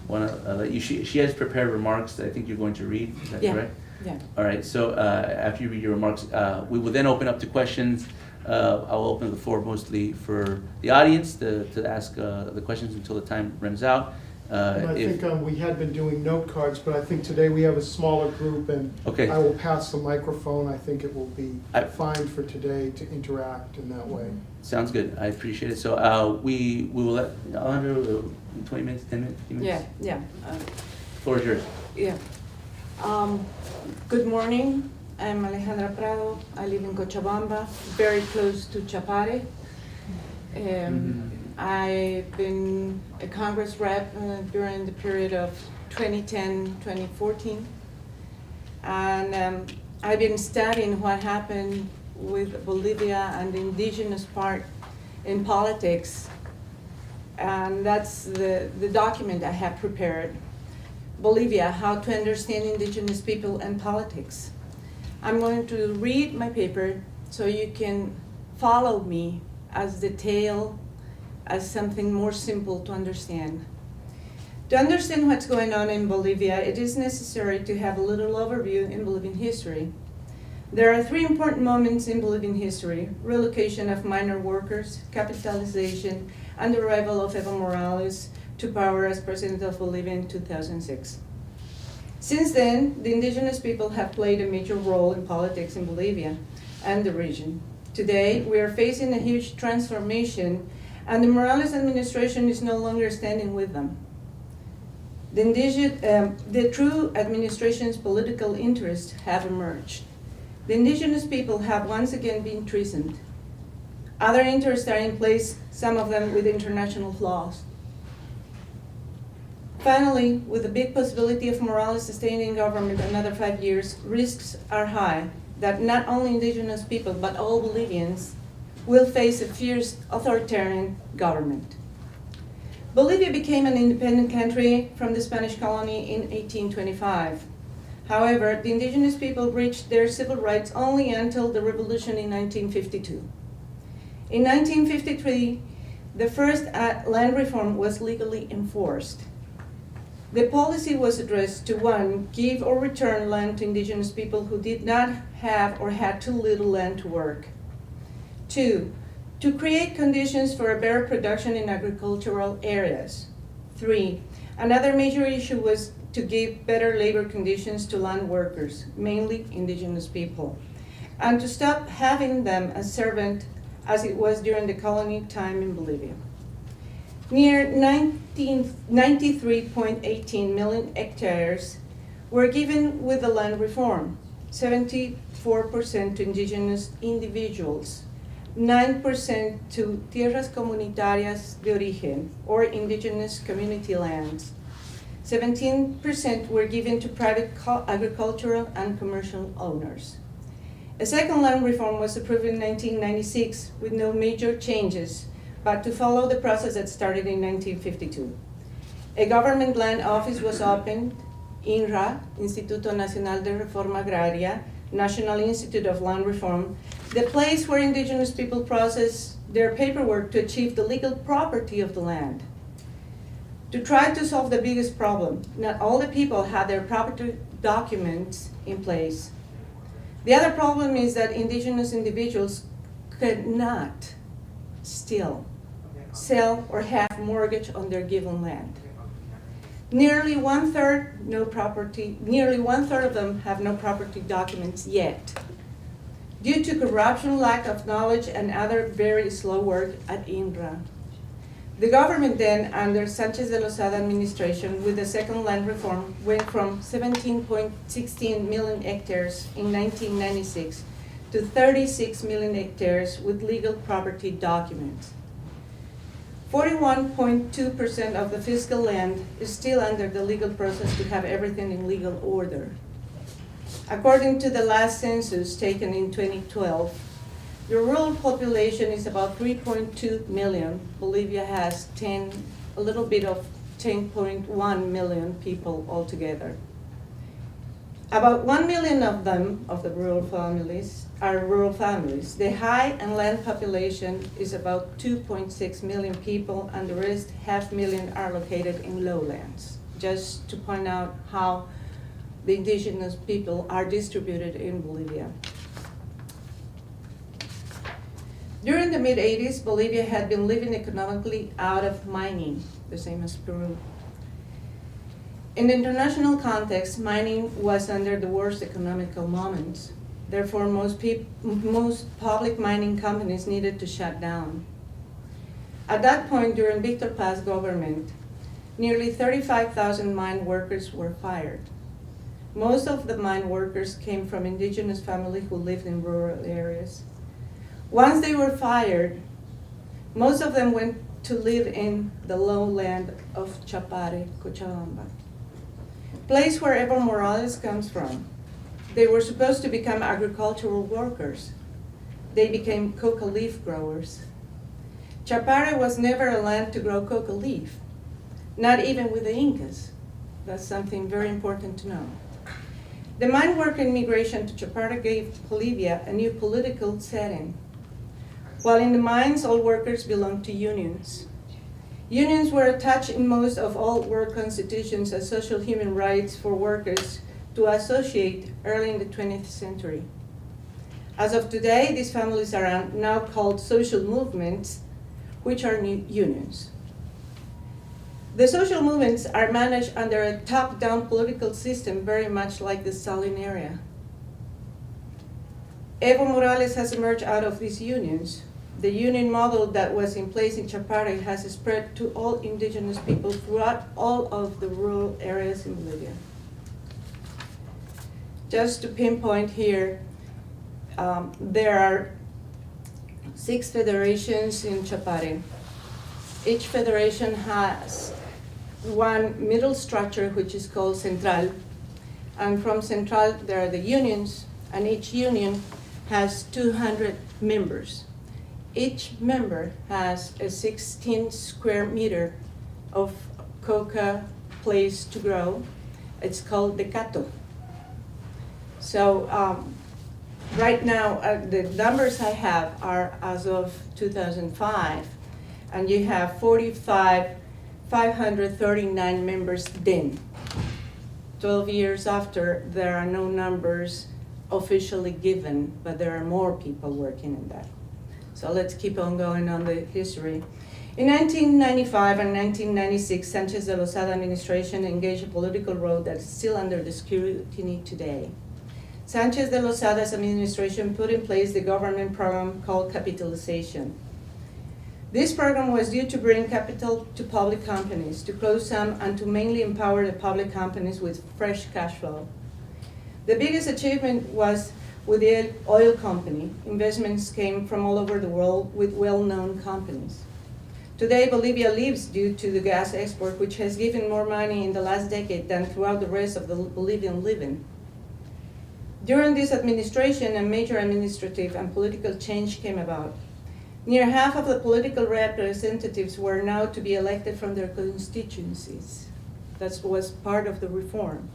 want to let you. She has prepared remarks that I think you're going to read. Is that correct? Yeah. All right. So after you read your remarks, we will then open up to questions. I'll open the floor mostly for the audience to ask the questions until the time runs out. And I think we had been doing note cards, but I think today we have a smaller group, and Okay. I will pass the microphone. I think it will be fine for today to interact in that way. Sounds good. I appreciate it. So we will let Alejandra 20 minutes, 10 minutes, 15 minutes. Yeah. Floor is yours. Yeah. Good morning. I'm Alejandra Prado. I live in Cochabamba, very close to Chapare. I've been a Congress rep during the period of 2010-2014. And I've been studying what happened with Bolivia and the indigenous part in politics. And that's the document I have prepared. Bolivia, How to Understand Indigenous People and Politics. I'm going to read my paper so you can follow me as detailed as something more simple to understand. To understand what's going on in Bolivia, it is necessary to have a little overview in Bolivian history. There are three important moments in Bolivian history: relocation of minor workers, capitalization, and the arrival of Evo Morales to power as president of Bolivia in 2006. Since then, the indigenous people have played a major role in politics in Bolivia and the region. Today, we are facing a huge transformation, and the Morales administration is no longer standing with them. The true administration's political interests have emerged. The indigenous people have once again been treasoned. Other interests are in place, some of them with international flaws. Finally, with the big possibility of Morales staying in government another 5 years, risks are high that not only indigenous people, but all Bolivians will face a fierce authoritarian government. Bolivia became an independent country from the Spanish colony in 1825. However, the indigenous people reached their civil rights only until the revolution in 1952. In 1953, the first land reform was legally enforced. The policy was addressed to 1, give or return land to indigenous people who did not have or had too little land to work. 2, to create conditions for a better production in agricultural areas. 3, another major issue was to give better labor conditions to land workers, mainly indigenous people, and to stop having them as servants as it was during the colony time in Bolivia. Near 93.18 million hectares were given with the land reform, 74% to indigenous individuals, 9% to tierras comunitarias de origen, or indigenous community lands. 17% were given to private agricultural and commercial owners. A second land reform was approved in 1996 with no major changes, but to follow the process that started in 1952. A government land office was opened, INRA, Instituto Nacional de Reforma Agraria, National Institute of Land Reform, the place where indigenous people process their paperwork to achieve the legal property of the land. To try to solve the biggest problem, not all the people had their property documents in place. The other problem is that indigenous individuals could not still sell or have mortgage on their given land. Nearly one third of them have no property documents yet, due to corruption, lack of knowledge, and other very slow work at INRA. The government then, under Sanchez de Lozada administration, with the second land reform, went from 17.16 million hectares in 1996 to 36 million hectares with legal property documents. 41.2% of the fiscal land is still under the legal process to have everything in legal order. According to the last census taken in 2012, the rural population is about 3.2 million. Bolivia has a little bit of 10.1 million people altogether. About 1 million of them, of the rural families, are rural families. The high and land population is about 2.6 million people, and the rest, 500,000, are located in lowlands. Just to point out how the indigenous people are distributed in Bolivia. During the mid-80s, Bolivia had been living economically out of mining, the same as Peru. In the international context, mining was under the worst economical moments. Therefore, most public mining companies needed to shut down. At that point, during Victor Paz's government, nearly 35,000 mine workers were fired. Most of the mine workers came from indigenous families who lived in rural areas. Once they were fired, most of them went to live in the lowland of Chapare, Cochabamba, place where Evo Morales comes from. They were supposed to become agricultural workers. They became coca leaf growers. Chapare was never a land to grow coca leaf, not even with the Incas. That's something very important to know. The mine worker migration to Chapare gave Bolivia a new political setting. While in the mines, all workers belonged to unions. Unions were attached in most of all work constitutions as social human rights for workers to associate early in the 20th century. As of today, these families are now called social movements, which are new unions. The social movements are managed under a top-down political system, very much like the Stalin era. Evo Morales has emerged out of these unions. The union model that was in place in Chapare has spread to all indigenous people throughout all of the rural areas in Bolivia. Just to pinpoint here, there are 6 federations in Chapare. Each federation has one middle structure, which is called Central. And from Central, there are the unions, and each union has 200 members. Each member has a 16 square meter of coca place to grow. It's called the Cato. So right now, the numbers I have are as of 2005, and you have 539 members then. 12 years after, there are no numbers officially given, but there are more people working in that. So let's keep on going on the history. In 1995 and 1996, Sanchez de Lozada administration engaged a political road that is still under the scrutiny today. Sanchez de Lozada's administration put in place the government program called capitalization. This program was due to bring capital to public companies, to close some, and to mainly empower the public companies with fresh cash flow. The biggest achievement was with the oil company. Investments came from all over the world with well-known companies. Today, Bolivia lives due to the gas export, which has given more money in the last decade than throughout the rest of the Bolivian living. During this administration, a major administrative and political change came about. Near half of the political representatives were now to be elected from their constituencies. That was part of the reform.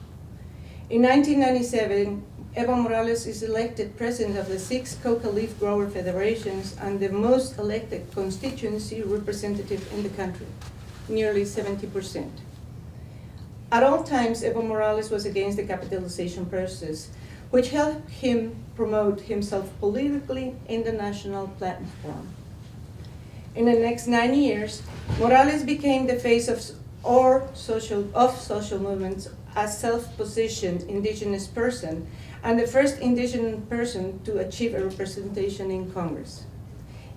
In 1997, Evo Morales is elected president of the 6 coca leaf grower federations and the most elected constituency representative in the country, nearly 70%. At all times, Evo Morales was against the capitalization process, which helped him promote himself politically in the national platform. In the next 9 years, Morales became the face of social movements as self-positioned indigenous person and the first indigenous person to achieve a representation in Congress,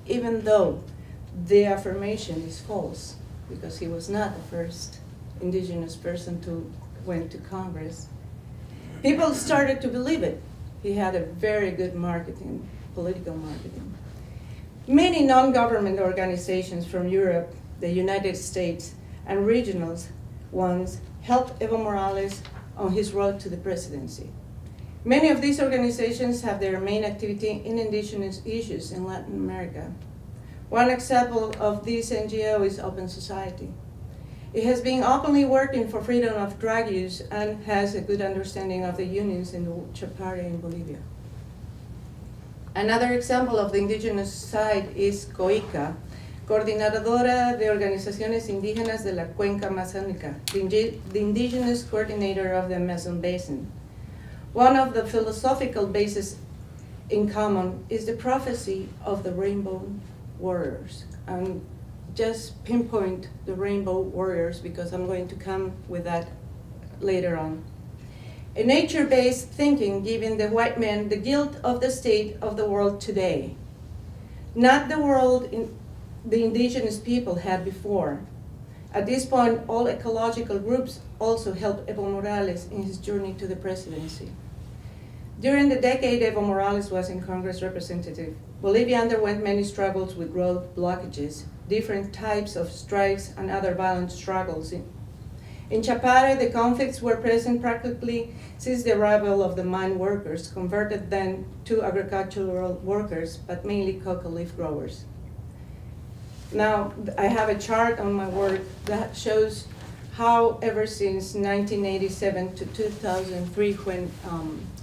even though the affirmation is false, because he was not the first indigenous person to went to Congress. People started to believe it. He had a very good marketing, political marketing. Many non-government organizations from Europe, the United States, and regional ones helped Evo Morales on his road to the presidency. Many of these organizations have their main activity in indigenous issues in Latin America. One example of this NGO is Open Society. It has been openly working for freedom of drug use and has a good understanding of the unions in the Chapare in Bolivia. Another example of the indigenous side is COICA, Coordinadora de Organizaciones Indígenas de la Cuenca Amazónica, the indigenous coordinator of the Amazon Basin. One of the philosophical bases in common is the prophecy of the rainbow warriors. And just pinpoint the rainbow warriors because I'm going to come with that later on. A nature-based thinking giving the white man the guilt of the state of the world today, not the world the indigenous people had before. At this point, all ecological groups also helped Evo Morales in his journey to the presidency. During the decade Evo Morales was in Congress representative, Bolivia underwent many struggles with road blockages, different types of strikes and other violent struggles. In Chapare, the conflicts were present practically since the arrival of the mine workers, converted then to agricultural workers, but mainly coca leaf growers. Now, I have a chart on my work that shows how ever since 1987 to 2003, when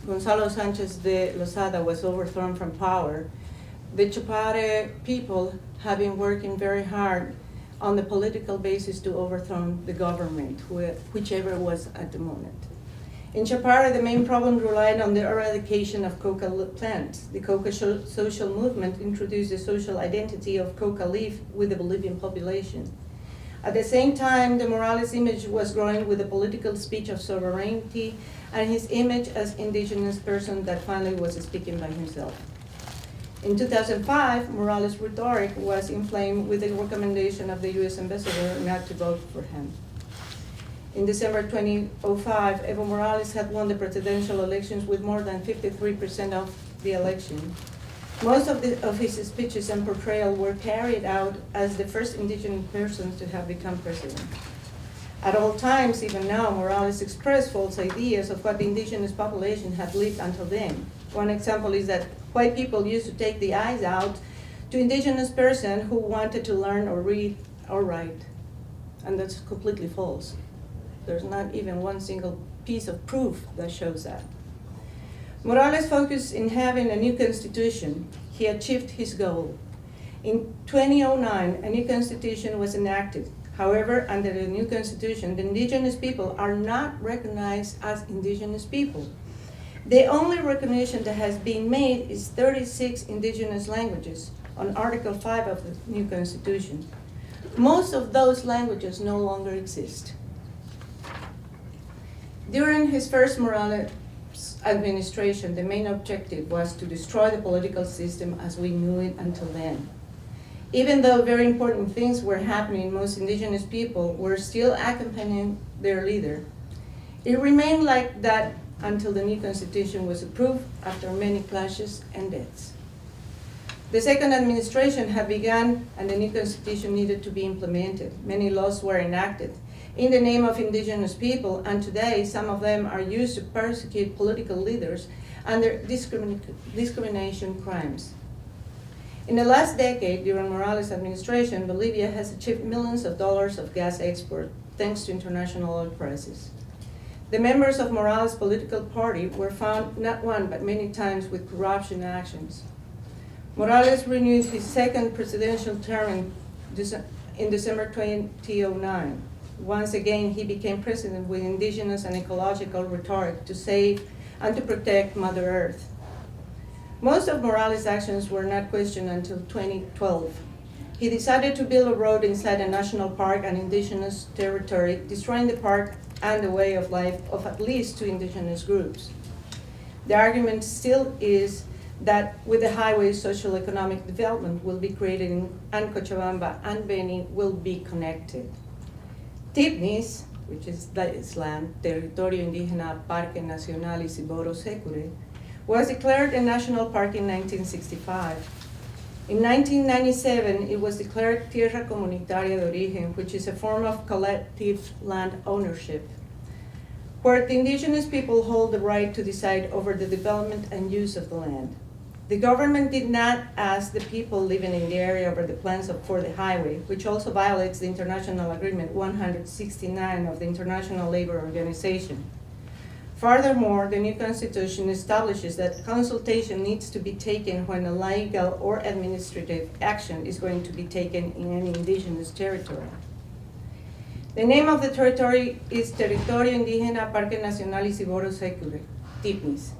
Gonzalo Sanchez de Lozada was overthrown from power, the Chapare people have been working very hard on the political basis to overthrow the government, whichever was at the moment. In Chapare, the main problem relied on the eradication of coca plants. The coca social movement introduced the social identity of coca leaf with the Bolivian population. At the same time, the Morales image was growing with the political speech of sovereignty and his image as indigenous person that finally was speaking by himself. In 2005, Morales' rhetoric was inflamed with the recommendation of the US ambassador not to vote for him. In December 2005, Evo Morales had won the presidential elections with more than 53% of the election. Most of his speeches and portrayal were carried out as the first indigenous person to have become president. At all times, even now, Morales expressed false ideas of what the indigenous population had lived until then. One example is that white people used to take the eyes out to indigenous person who wanted to learn or read or write. And that's completely false. There's not even one single piece of proof that shows that. Morales focused in having a new constitution. He achieved his goal. In 2009, a new constitution was enacted. However, under the new constitution, the indigenous people are not recognized as indigenous people. The only recognition that has been made is 36 indigenous languages on Article 5 of the new constitution. Most of those languages no longer exist. During his first Morales administration, the main objective was to destroy the political system as we knew it until then. Even though very important things were happening, most indigenous people were still accompanying their leader. It remained like that until the new constitution was approved after many clashes and deaths. The second administration had begun and the new constitution needed to be implemented. Many laws were enacted in the name of indigenous people, and today some of them are used to persecute political leaders under discrimination crimes. In the last decade, during Morales' administration, Bolivia has achieved millions of dollars of gas export thanks to international oil prices. The members of Morales' political party were found not one but many times with corruption actions. Morales renewed his second presidential term in December 2009. Once again, he became president with indigenous and ecological rhetoric to save and to protect Mother Earth. Most of Morales' actions were not questioned until 2012. He decided to build a road inside a national park and indigenous territory, destroying the park and the way of life of at least 2 indigenous groups. The argument still is that with the highway, social economic development will be created and Cochabamba and Beni will be connected. Tipnis, which is this land, Territorio Indígena Parque Nacional Isiboro Secure, was declared a national park in 1965. In 1997, it was declared Tierra Comunitaria de Origen, which is a form of collective land ownership, where the indigenous people hold the right to decide over the development and use of the land. The government did not ask the people living in the area over the plans for the highway, which also violates the International Agreement 169 of the International Labour Organization. Furthermore, the new constitution establishes that consultation needs to be taken when a legal or administrative action is going to be taken in an indigenous territory. The name of the territory is Territorio Indígena Parque Nacional Isiboro Secure, Tipnis.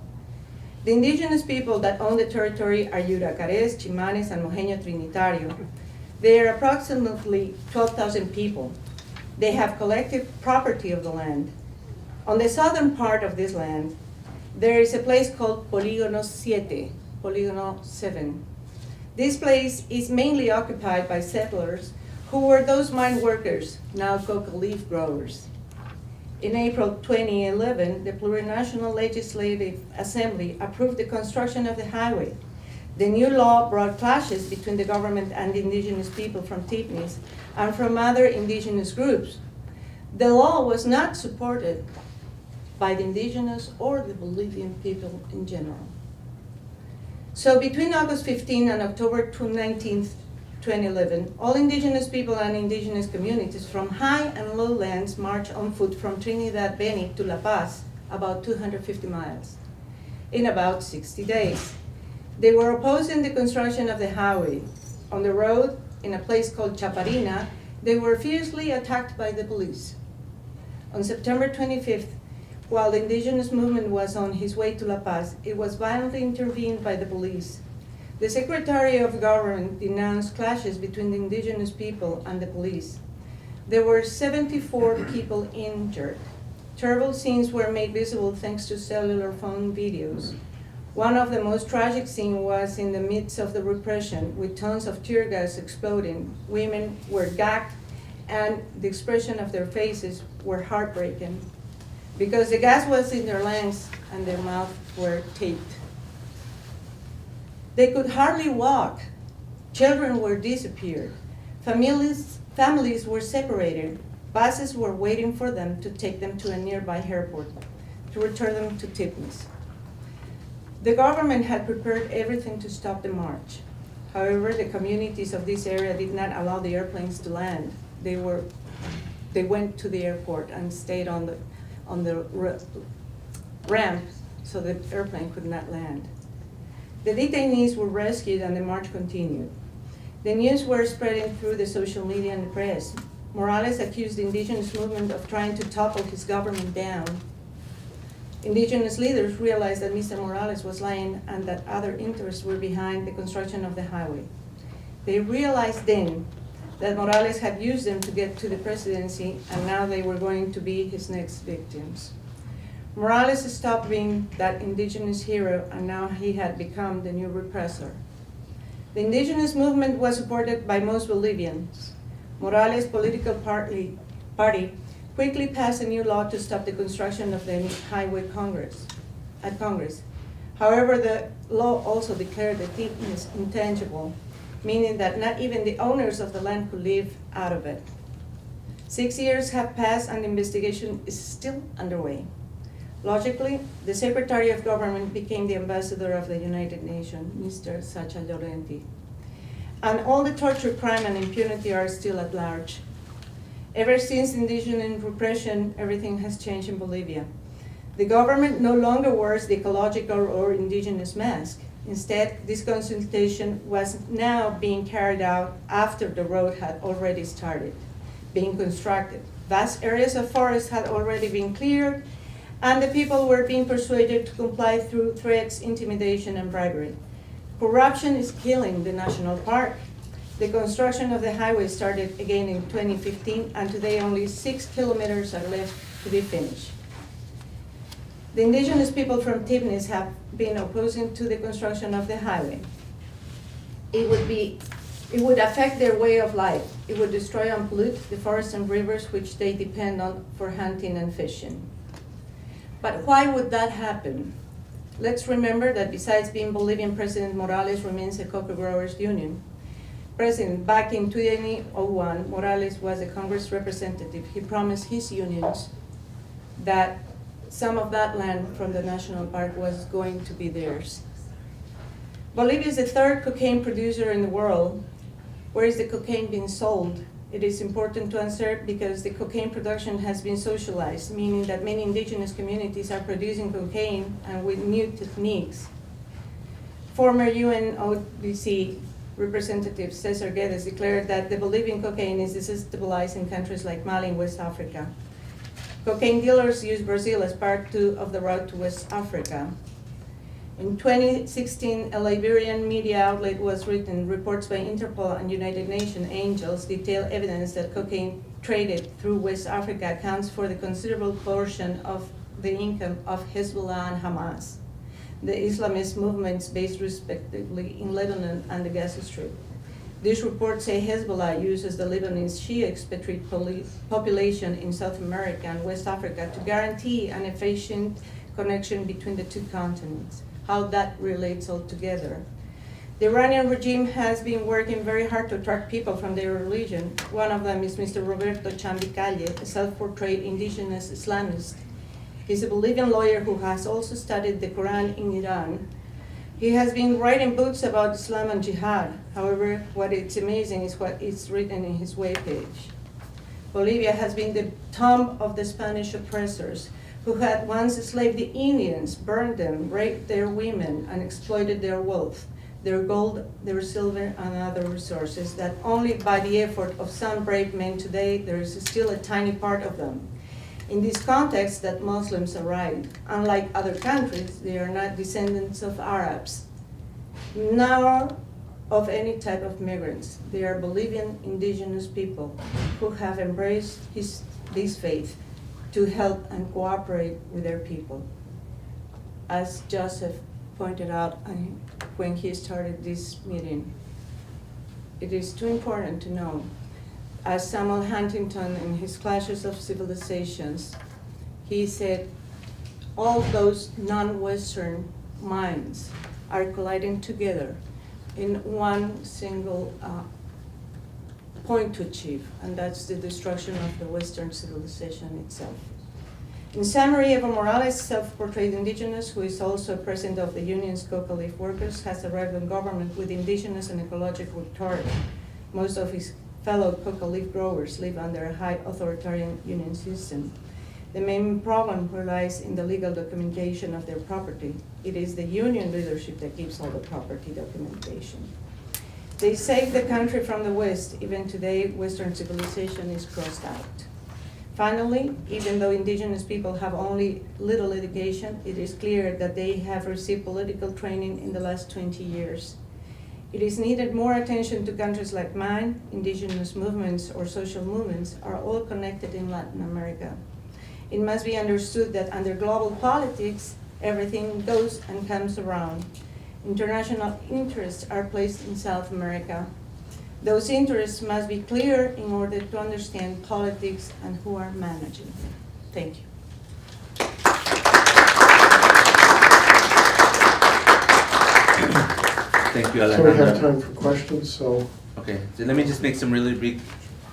The indigenous people that own the territory are Yuracares, Chimanes, and Mojeño Trinitario. They are approximately 12,000 people. They have collective property of the land. On the southern part of this land, there is a place called Polígono 7, Polígono 7. This place is mainly occupied by settlers who were those mine workers, now coca leaf growers. In April 2011, the Plurinational Legislative Assembly approved the construction of the highway. The new law brought clashes between the government and the indigenous people from Tipnis and from other indigenous groups. The law was not supported by the indigenous or the Bolivian people in general. So between August 15 and October 19, 2011, all indigenous people and indigenous communities from high and lowlands marched on foot from Trinidad Beni to La Paz, about 250 miles, in about 60 days. They were opposing the construction of the highway. On the road, in a place called Chaparina, they were fiercely attacked by the police. On September 25th, while the indigenous movement was on his way to La Paz, it was violently intervened by the police. The Secretary of Government denounced clashes between the indigenous people and the police. There were 74 people injured. Terrible scenes were made visible thanks to cellular phone videos. One of the most tragic scenes was in the midst of the repression, with tons of tear gas exploding. Women were gagged, and the expression of their faces were heartbreaking, because the gas was in their lungs and their mouths were taped. They could hardly walk. Children were disappeared. Families were separated. Buses were waiting for them to take them to a nearby airport to return them to Tipnis. The government had prepared everything to stop the march. However, the communities of this area did not allow the airplanes to land. They went to the airport and stayed on the ramp so the airplane could not land. The detainees were rescued and the march continued. The news were spreading through the social media and the press. Morales accused the indigenous movement of trying to topple his government down. Indigenous leaders realized that Mr. Morales was lying and that other interests were behind the construction of the highway. They realized then that Morales had used them to get to the presidency, and now they were going to be his next victims. Morales stopped being that indigenous hero, and now he had become the new repressor. The indigenous movement was supported by most Bolivians. Morales' political party quickly passed a new law to stop the construction of the highway at Congress. However, the law also declared the thickness intangible, meaning that not even the owners of the land could live out of it. 6 years have passed and the investigation is still underway. Logically, the Secretary of Government became the ambassador of the United Nations, Mr. Sacha Llorenti. And all the torture, crime, and impunity are still at large. Ever since indigenous repression, everything has changed in Bolivia. The government no longer wears the ecological or indigenous mask. Instead, this consultation was now being carried out after the road had already started being constructed. Vast areas of forest had already been cleared, and the people were being persuaded to comply through threats, intimidation, and bribery. Corruption is killing the national park. The construction of the highway started again in 2015, and today only 6 kilometers are left to be finished. The indigenous people from Tipnis have been opposing to the construction of the highway. It would affect their way of life. It would destroy and pollute the forests and rivers which they depend on for hunting and fishing. But why would that happen? Let's remember that besides being Bolivian President, Morales remains a cocoa growers union. President, back in 2001, Morales was a Congress representative. He promised his unions that some of that land from the national park was going to be theirs. Bolivia is the third cocaine producer in the world. Where is the cocaine being sold? It is important to answer because the cocaine production has been socialized, meaning that many indigenous communities are producing cocaine and with new techniques. Former UNODC Representative Cesar Guedes declared that the Bolivian cocaine is desestabilized in countries like Mali and West Africa. Cocaine dealers use Brazil as part of the route to West Africa. In 2016, a Liberian media outlet was written, reports by Interpol and United Nations angels detail evidence that cocaine traded through West Africa accounts for the considerable portion of the income of Hezbollah and Hamas, the Islamist movements based respectively in Lebanon and the Gaza Strip. These reports say Hezbollah uses the Lebanese Shia expatriate population in South America and West Africa to guarantee an efficient connection between the two continents. How that relates all together. The Iranian regime has been working very hard to attract people from their religion. One of them is Mr. Roberto Chambicalle, a self-portrayed indigenous Islamist. He's a Bolivian lawyer who has also studied the Quran in Iran. He has been writing books about Islam and jihad. However, what is amazing is what is written in his webpage. Bolivia has been the tomb of the Spanish oppressors, who had once enslaved the Indians, burned them, raped their women, and exploited their wealth, their gold, their silver, and other resources that only by the effort of some brave men today, there is still a tiny part of them. In this context that Muslims arrived, unlike other countries, they are not descendants of Arabs, nor of any type of migrants. They are Bolivian indigenous people who have embraced this faith to help and cooperate with their people. As Joseph pointed out when he started this meeting, it is too important to know, as Samuel Huntington in his Clashes of Civilizations, he said, all those non-Western minds are colliding together in one single point to achieve, and that's the destruction of the Western civilization itself. In summary, Evo Morales, self-portrayed indigenous, who is also president of the union's coca leaf workers, has arrived in government with indigenous and ecological rhetoric. Most of his fellow coca leaf growers live under a high authoritarian union system. The main problem lies in the legal documentation of their property. It is the union leadership that keeps all the property documentation. They saved the country from the West. Even today, Western civilization is crossed out. Finally, even though indigenous people have only little education, it is clear that they have received political training in the last 20 years. It is needed more attention to countries like mine. Indigenous movements or social movements are all connected in Latin America. It must be understood that under global politics, everything goes and comes around. International interests are placed in South America. Those interests must be clear in order to understand politics and who are managing them. Thank you. Thank you, So we have Alejandra. time for questions, so Okay, so let me just make some really brief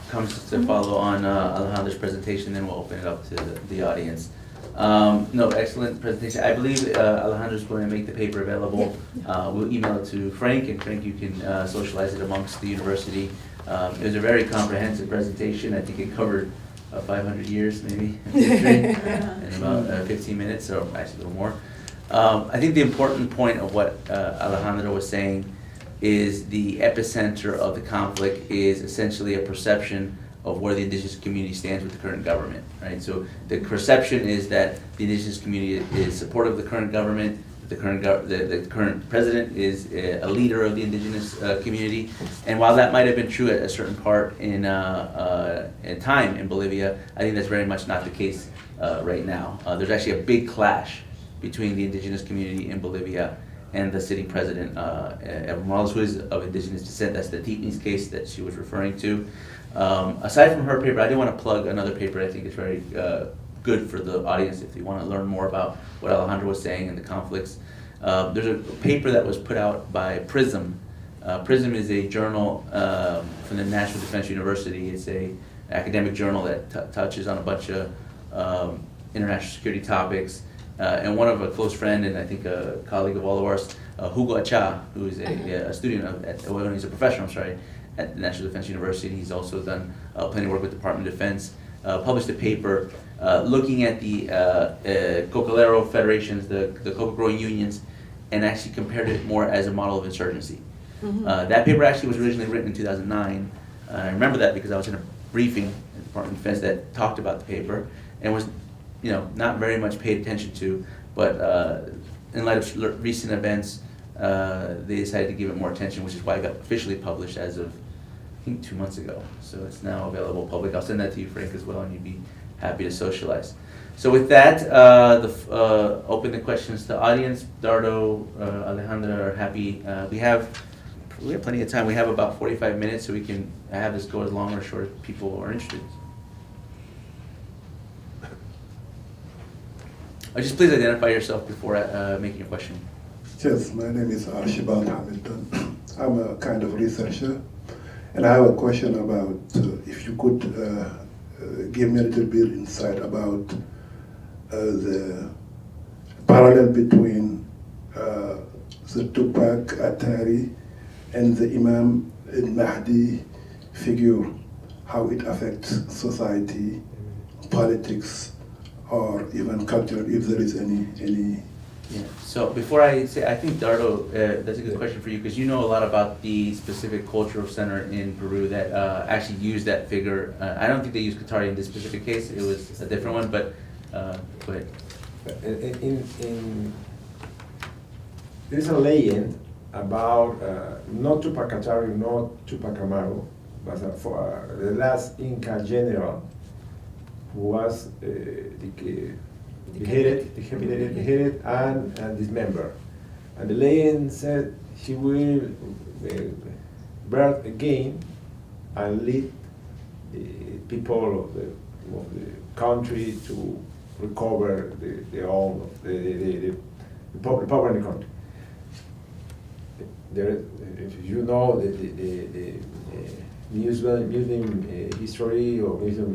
comments to follow on Alejandra's presentation, then we'll open it up to the audience. No, excellent presentation. I believe Alejandra's going to make the paper available. We'll email it to Frank, and Frank, you can socialize it amongst the university. It was a very comprehensive presentation. I think it covered 500 years, maybe, in history, in about 15 minutes, or actually a little more. I think the important point of what Alejandra was saying is the epicenter of the conflict is essentially a perception of where the indigenous community stands with the current government, right? So the perception is that the indigenous community is supportive of the current government, the current president is a leader of the indigenous community, and while that might have been true at a certain part in time in Bolivia, I think that's very much not the case right now. There's actually a big clash between the indigenous community in Bolivia and the sitting president, Evo Morales, who is of indigenous descent. That's the Teepnees case that she was referring to. Aside from her paper, I do want to plug another paper I think is very good for the audience if they want to learn more about what Alejandra was saying and the conflicts. There's a paper that was put out by PRISM. PRISM is a journal from the National Defense University. It's an academic journal that touches on a bunch of international security topics. And one of a close friend and I think a colleague of all of ours, Hugo Acha, who is a student he's a professor, at the National Defense University. He's also done plenty of work with the Department of Defense. Published a paper looking at the cocalero federations, the coca growing unions, and actually compared it more as a model of insurgency. That paper actually was originally written in 2009. I remember that because I was in a briefing at the Department of Defense that talked about the paper and was not very much paid attention to, but in light of recent events, they decided to give it more attention, which is why it got officially published as of, I think, 2 months ago. So it's now available public. I'll send that to you, Frank, as well, and you'd be happy to socialize. So with that, open the questions to the audience. Dardo, Alejandra are happy. We have plenty of time. We have about 45 minutes, so we can have this go as long or short as people are interested. Just please identify yourself before making your question. Yes, my name is Archibald Hamilton. I'm a kind of researcher, and I have a question about if you could give me a little bit insight about the parallel between the Tupac Atari and the Imam al-Mahdi figure, how it affects society, politics, or even culture, if there is any. Yeah. So before I say, I think Dardo, that's a good question for you because you know a lot about the specific cultural center in Peru that actually used that figure. I don't think they used Qatari in this specific case. It was a different one, but go ahead. There's a legend about not Tupac Katari, not Tupac Amaru, but for the last Inca general who was beheaded and dismembered. And the legend said he will birth again and lead the people of the country to recover the power in the country. There, if you know the museum history or museum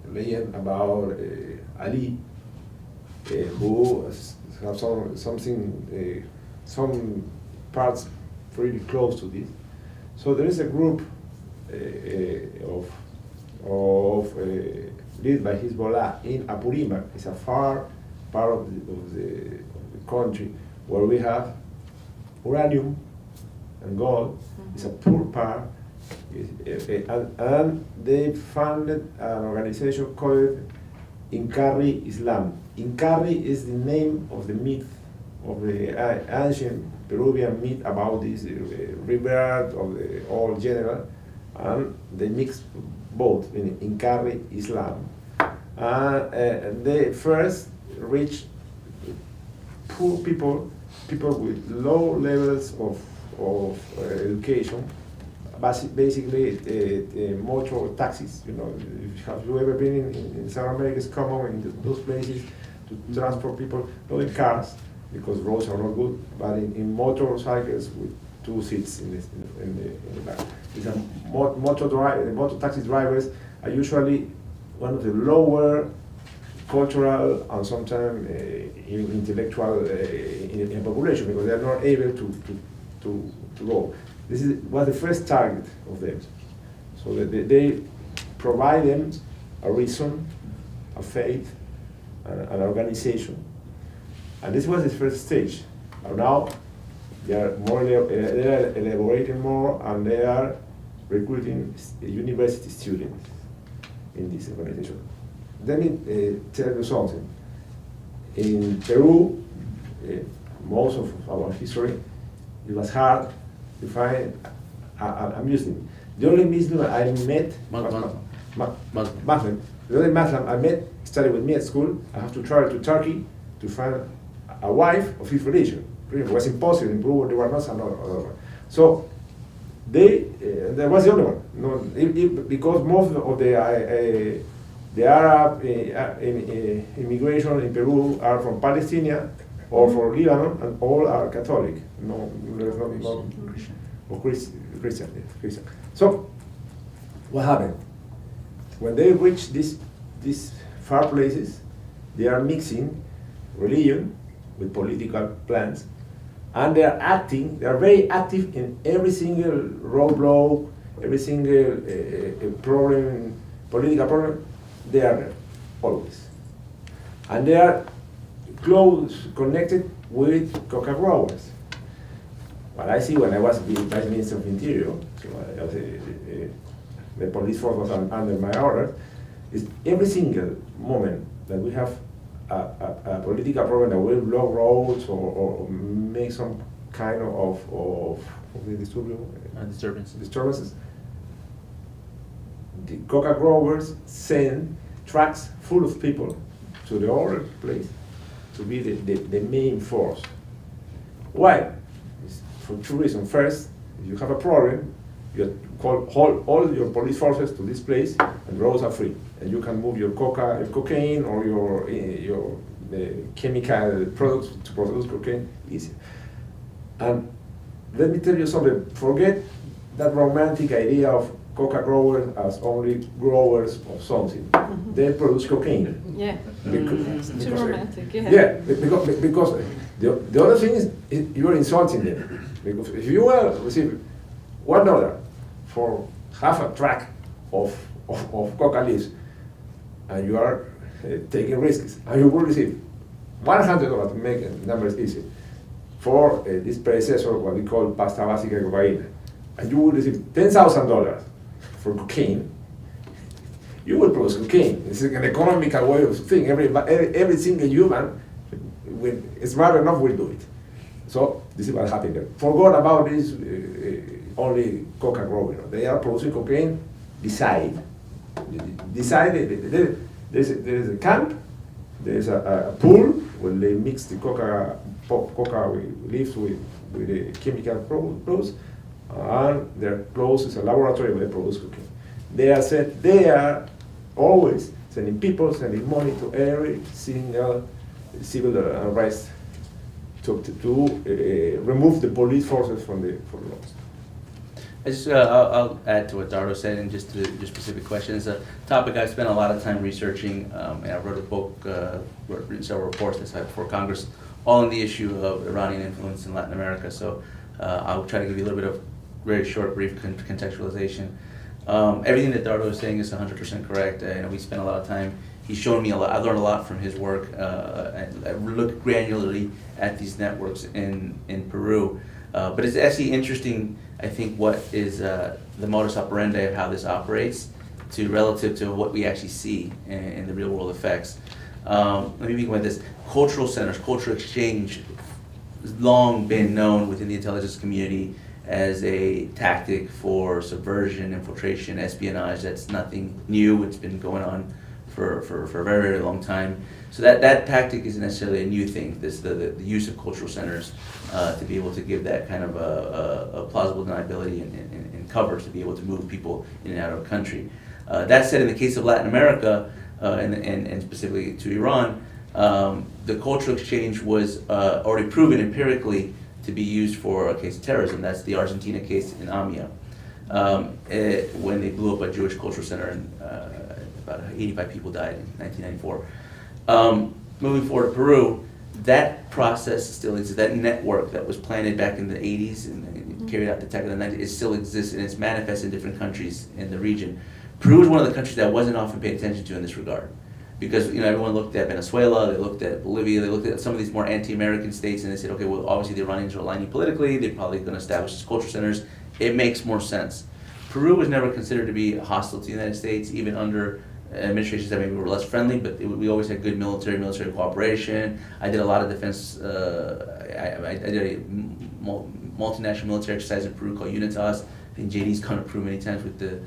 legend about Ali, who have some parts pretty close to this. So there is a group of led by Hezbollah in Apurímac. It's a far part of the country where we have uranium and gold. It's a poor part. And they founded an organization called Incarri Islam. Incarri is the name of the myth, of the ancient Peruvian myth about this rebirth of the old general, and they mix both in Incarri Islam. They first reached poor people with low levels of education, basically motor taxis. You know, have you ever been in South America? It's common in those places to transport people, not in cars because roads are not good, but in motorcycles with 2 seats in the back. These are motor taxi drivers are usually one of the lower cultural and sometimes intellectual in population because they are not able to go. This was the first target of them. So that they provide them a reason, a faith, an organization. And this was the first stage. And now they are elaborating more and they are recruiting university students in this organization. Let me tell you something. In Peru, most of our history, it was hard to find a Muslim. The only Muslim I met was Muslim. The only Muslim I met studied with me at school. I have to travel to Turkey to find a wife of his religion. It was impossible in Peru. There were not another one. So there was the only one. No, because most of the Arab immigration in Peru are from Palestine or from Lebanon, and all are Catholic. No, there's not Christian. So, what happened? When they reach these far places, they are mixing religion with political plans, and they are very active in every single roadblock, every single problem, political problem. They are there, always. And they are close, connected with coca growers. What I see when I was the Vice Minister of Interior, so the police force was under my order, is every single moment that we have a political problem that will block roads or make some kind of disturbances, the coca growers send trucks full of people to the other place to be the main force. Why? It's for 2 reasons. First, if you have a problem, you call all your police forces to this place, and roads are free, and you can move your cocaine or your chemical products to produce cocaine easy. And let me tell you something. Forget that romantic idea of coca growers as only growers of something. They produce cocaine. Yeah. Because, Too romantic, yeah. Yeah, because the other thing is you are insulting them. Because if you will receive $1 for half a track of coca leaves, and you are taking risks, and you will receive $100 to make the numbers easy for this predecessor, what we call pasta básica de cocaína, and you will receive $10,000 for cocaine, you will produce cocaine. It's an economical way of thinking. Every single human, with smart enough, will do it. So this is what happened there. Forgot about this only coca growing. They are producing cocaine. Decide. There's a camp. There's a pool where they mix the coca leaves with the chemical products, and their close is a laboratory where they produce cocaine. They are always sending people, sending money to every single civil unrest to remove the police forces from the laws. I'll add to what Dardo said, and just to your specific question. It's a topic I've spent a lot of time researching, and I wrote a book, written several reports this time for Congress, all on the issue of Iranian influence in Latin America. So I'll try to give you a little bit of very short, brief contextualization. Everything that Dardo is saying is 100% correct. We spent a lot of time. He's shown me a lot. I learned a lot from his work. I looked granularly at these networks in Peru. But it's actually interesting, I think, what is the modus operandi of how this operates relative to what we actually see in the real world effects. Let me begin with this. Cultural centers, cultural exchange, has long been known within the intelligence community as a tactic for subversion, infiltration, espionage. That's nothing new. It's been going on for a very, very long time. So that tactic isn't necessarily a new thing. The use of cultural centers to be able to give that kind of a plausible deniability and cover to be able to move people in and out of the country. That said, in the case of Latin America, and specifically to Iran, the cultural exchange was already proven empirically to be used for a case of terrorism. That's the Argentina case in Amia, when they blew up a Jewish cultural center and about 85 people died in 1994. Moving forward to Peru, that process still exists. That network that was planted back in the 80s and carried out the attack in the 90s, it still exists, and it's manifest in different countries in the region. Peru is one of the countries that wasn't often paid attention to in this regard, because everyone looked at Venezuela, they looked at Bolivia, they looked at some of these more anti-American states, and they said, okay, well, obviously the Iranians are aligning politically, they're probably going to establish these culture centers. It makes more sense. Peru was never considered to be hostile to the United States, even under administrations that maybe were less friendly, but we always had good military cooperation. I did a lot of defense. I did a multinational military exercise in Peru called Unitas. I think JD's come to Peru many times with the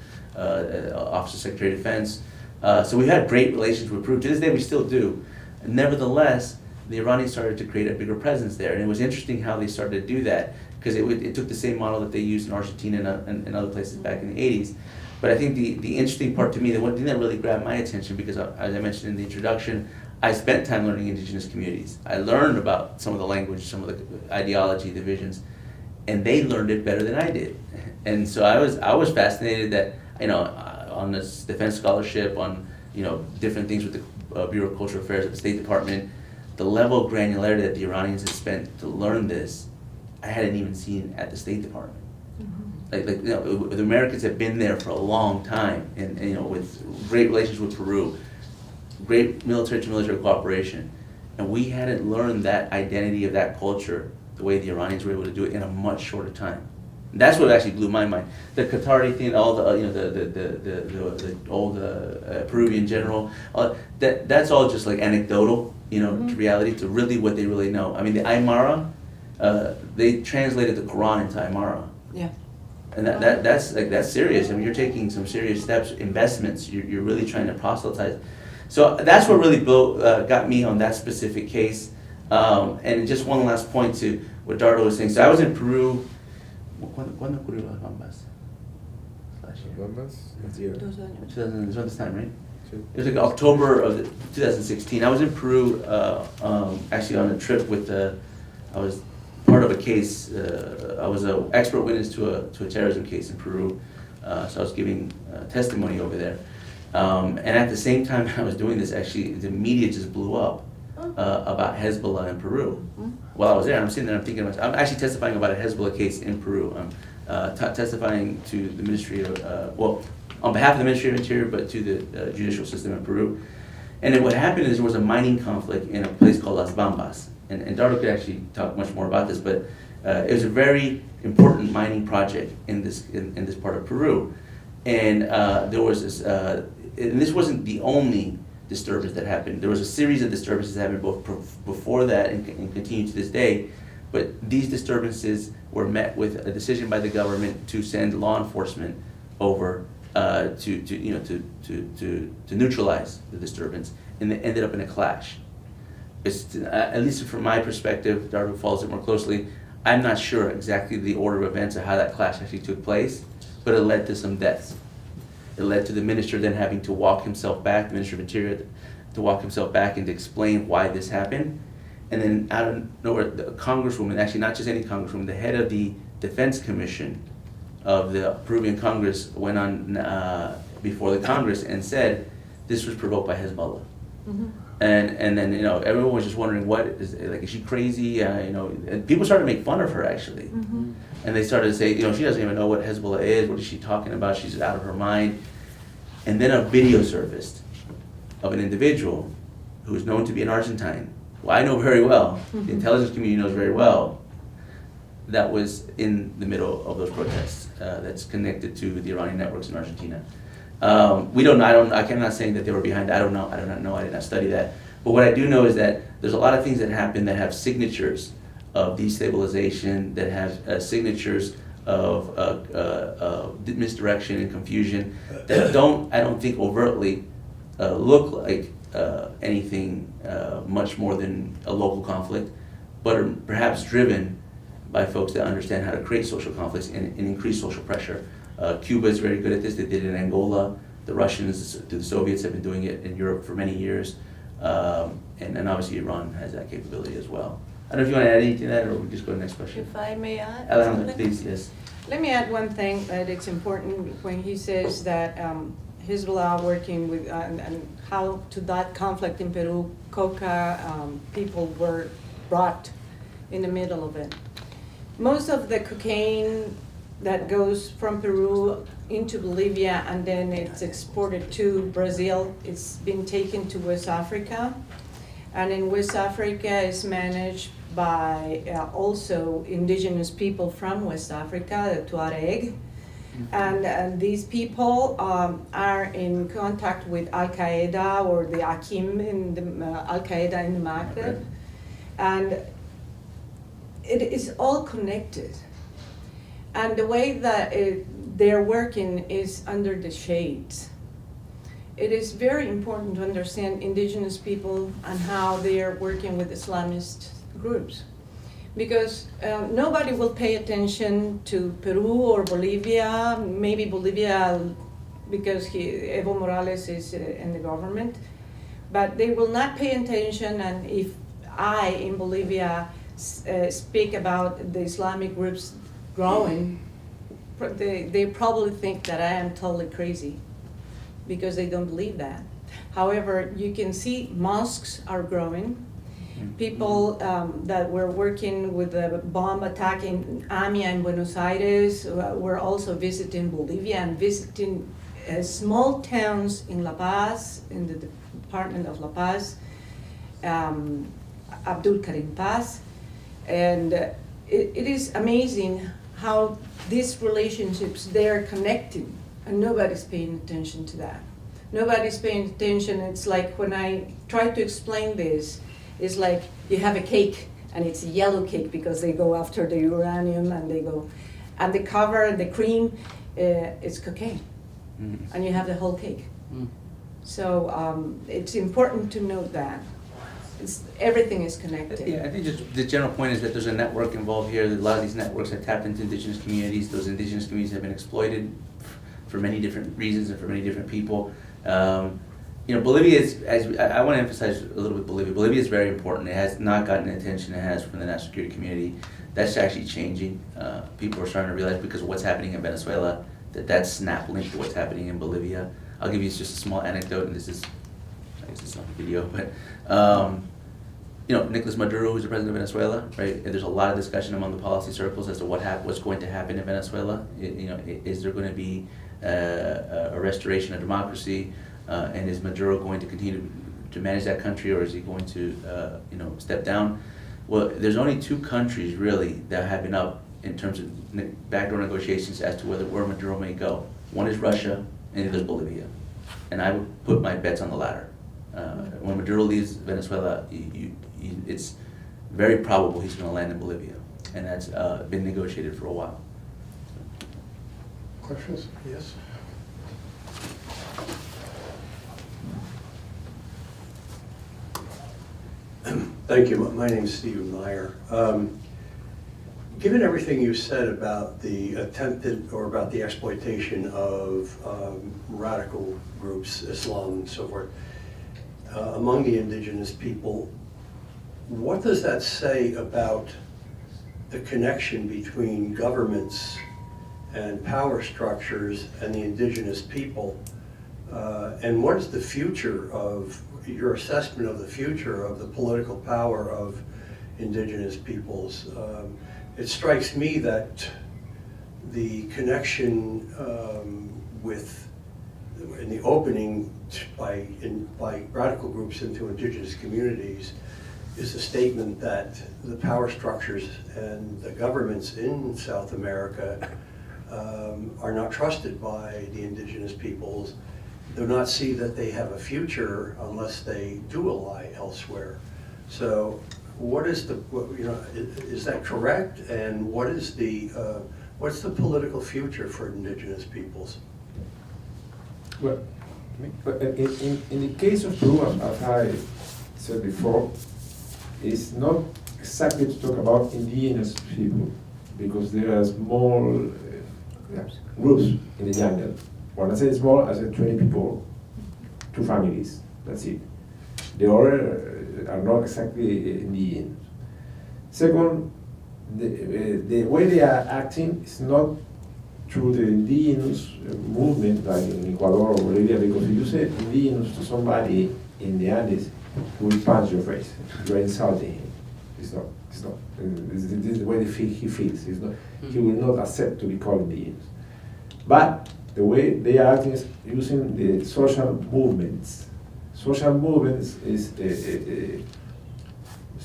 Office of Secretary of Defense. So we had great relations with Peru. To this day, we still do. Nevertheless, the Iranians started to create a bigger presence there, and it was interesting how they started to do that, because it took the same model that they used in Argentina and other places back in the 80s. But I think the interesting part to me, the one thing that really grabbed my attention, because as I mentioned in the introduction, I spent time learning indigenous communities. I learned about some of the language, some of the ideology, the visions, and they learned it better than I did. And so I was fascinated that, on this defense scholarship, on different things with the Bureau of Cultural Affairs at the State Department, the level of granularity that the Iranians had spent to learn this, I hadn't even seen at the State Department. The Americans have been there for a long time, and with great relations with Peru, great military-to-military cooperation, and we hadn't learned that identity of that culture the way the Iranians were able to do it in a much shorter time. And that's what actually blew my mind. The Qatari thing, all the the old Peruvian general, that's all just like anecdotal, to reality, to really what they really know. I mean, the Aymara, they translated the Quran into Aymara. Yeah. And that's serious. I mean, you're taking some serious steps, investments. You're really trying to proselytize. So that's what really got me on that specific case. And just one last point to what Dardo was saying. So I was in Peru. ¿Cuándo ocurrió las bombas? Last year. 2000, this time, right? It was like October of 2016. I was in Peru, actually on a trip with I was part part of a case, I was an expert witness to a terrorism case in Peru, so I was giving testimony over there. And at the same time I was doing this, actually, the media just blew up about Hezbollah in Peru. While I was there, I'm sitting there, I'm thinking, I'm actually testifying about a Hezbollah case in Peru. I'm testifying to the Ministry of, well, on behalf of the Ministry of Interior, but to the judicial system in Peru. And then what happened is there was a mining conflict in a place called Las Bambas. And Dardo could actually talk much more about this, but it was a very important mining project in this part of Peru. And there was this, and this wasn't the only disturbance that happened. There was a series of disturbances that happened both before that and continue to this day. But these disturbances were met with a decision by the government to send law enforcement over to neutralize the disturbance, and it ended up in a clash. It's, at least from my perspective, Dardo follows it more closely, I'm not sure exactly the order of events of how that clash actually took place, but it led to some deaths. It led to the minister then having to walk himself back, the Minister of Interior, to walk himself back and to explain why this happened. And then out of nowhere, the congresswoman, actually not just any congresswoman, the head of the Defense Commission of the Peruvian Congress went on before the Congress and said this was provoked by Hezbollah. Mm-hmm. And then, you know, everyone was just wondering, what is, like, is she crazy? You know, and people started to make fun of her, actually. Mm-hmm. And they started to say, you know, she doesn't even know what Hezbollah is, what is she talking about, she's out of her mind. And then a video surfaced of an individual who is known to be an Argentine, who I know very well, the intelligence community knows very well, that was in the middle of those protests, that's connected to the Iranian networks in Argentina. We don't know, I'm not saying that they were behind, I don't know, I did not study that. But what I do know is that there's a lot of things that happen that have signatures of destabilization, that have signatures of misdirection and confusion, that I don't think overtly look like anything much more than a local conflict, but are perhaps driven by folks that understand how to create social conflicts and increase social pressure. Cuba is very good at this. They did it in Angola. The Russians, the Soviets have been doing it in Europe for many years. And obviously Iran has that capability as well. I don't know if you want to add anything to that, or we just go to the next question. If I may add? Alejandra, something? please, yes. Let me add one thing that it's important when he says that Hezbollah working with, and how to that conflict in Peru, coca people were brought in the middle of it. Most of the cocaine that goes from Peru into Bolivia and then it's exported to Brazil, it's been taken to West Africa. And in West Africa is managed by also indigenous people from West Africa, the Tuareg. And these people are in contact with Al-Qaeda or the Akim in the Al-Qaeda in the Maghreb. And it is all connected. And the way that they're working is under the shades. It is very important to understand indigenous people and how they are working with Islamist groups. Because nobody will pay attention to Peru or Bolivia, maybe Bolivia because Evo Morales is in the government, but they will not pay attention. And if I in Bolivia speak about the Islamic groups growing, they probably think that I am totally crazy because they don't believe that. However, you can see mosques are growing. People that were working with the bomb attack in AMIA in Buenos Aires were also visiting Bolivia and visiting small towns in La Paz, in the department of La Paz, Abdul Karim Paz. And it is amazing how these relationships, they are connecting, and nobody's paying attention to that. Nobody's paying attention. It's like when I try to explain this, it's like you have a cake, and it's a yellow cake because they go after the uranium, and they go, and the cover and the cream, it's cocaine, and you have the whole cake. So it's important to note that. Everything is connected. Yeah, I think just the general point is that there's a network involved here. A lot of these networks have tapped into indigenous communities. Those indigenous communities have been exploited for many different reasons and for many different people. You know, Bolivia is, I want to emphasize a little bit Bolivia. Bolivia is very important. It has not gotten the attention it has from the national security community. That's actually changing. People are starting to realize because of what's happening in Venezuela, that's snap linked to what's happening in Bolivia. I'll give you just a small anecdote, and this is, I guess it's not a video, but Nicolas Maduro, who's the president of Venezuela, right? And there's a lot of discussion among the policy circles as to what's going to happen in Venezuela. Is there going to be a restoration of democracy, and is Maduro going to continue to manage that country, or is he going to step down? Well, there's only two countries really that have been up in terms of backdoor negotiations as to where Maduro may go. One is Russia, and the other is Bolivia. And I would put my bets on the latter. When Maduro leaves Venezuela, it's very probable he's going to land in Bolivia, and that's been negotiated for a while. Questions? Yes. Thank you. My name is Stephen Meyer. Given everything you said about the attempted or about the exploitation of radical groups, Islam and so forth, among the indigenous people, what does that say about the connection between governments and power structures and the indigenous people? And what is the future of your assessment of the future of the political power of indigenous peoples? It strikes me that the connection in the opening by radical groups into indigenous communities is a statement that the power structures and the governments in South America are not trusted by the indigenous peoples. Do not see that they have a future unless they do ally elsewhere. So, what is is that correct? And what is what's the political future for indigenous peoples? Well, in the case of Peru, as I said before, it's not exactly to talk about indigenous people, because there are small groups in the jungle. When I say small, I say 20 people, 2 families, that's it. The other are not exactly indigenous. Second, the way they are acting is not through the indigenous movement like in Ecuador or Bolivia, because if you say indigenous to somebody in the Andes, he will punch your face. You're insulting him. It's not. This is the way he feels. It's not, he will not accept to be called indigenous. But the way they are acting is using the social movements. Social movements is it's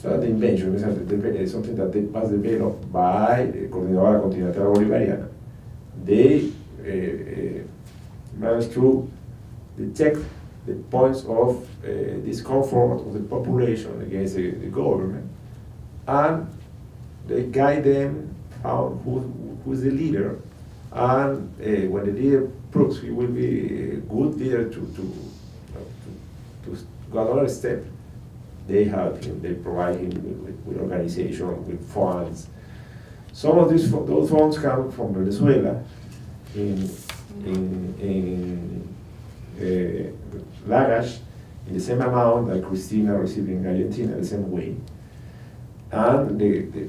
not the invention, it's something that they was developed by the Coordinadora Continental Bolivariana. They managed to detect the points of discomfort of the population against the government, and they guide them out who is the leader, and when the leader proves he will be a good leader to go another step, they help him, they provide him with organization, with funds. Some of those funds come from Venezuela in Lagash in the same amount that Cristina received in Argentina, the same way. And the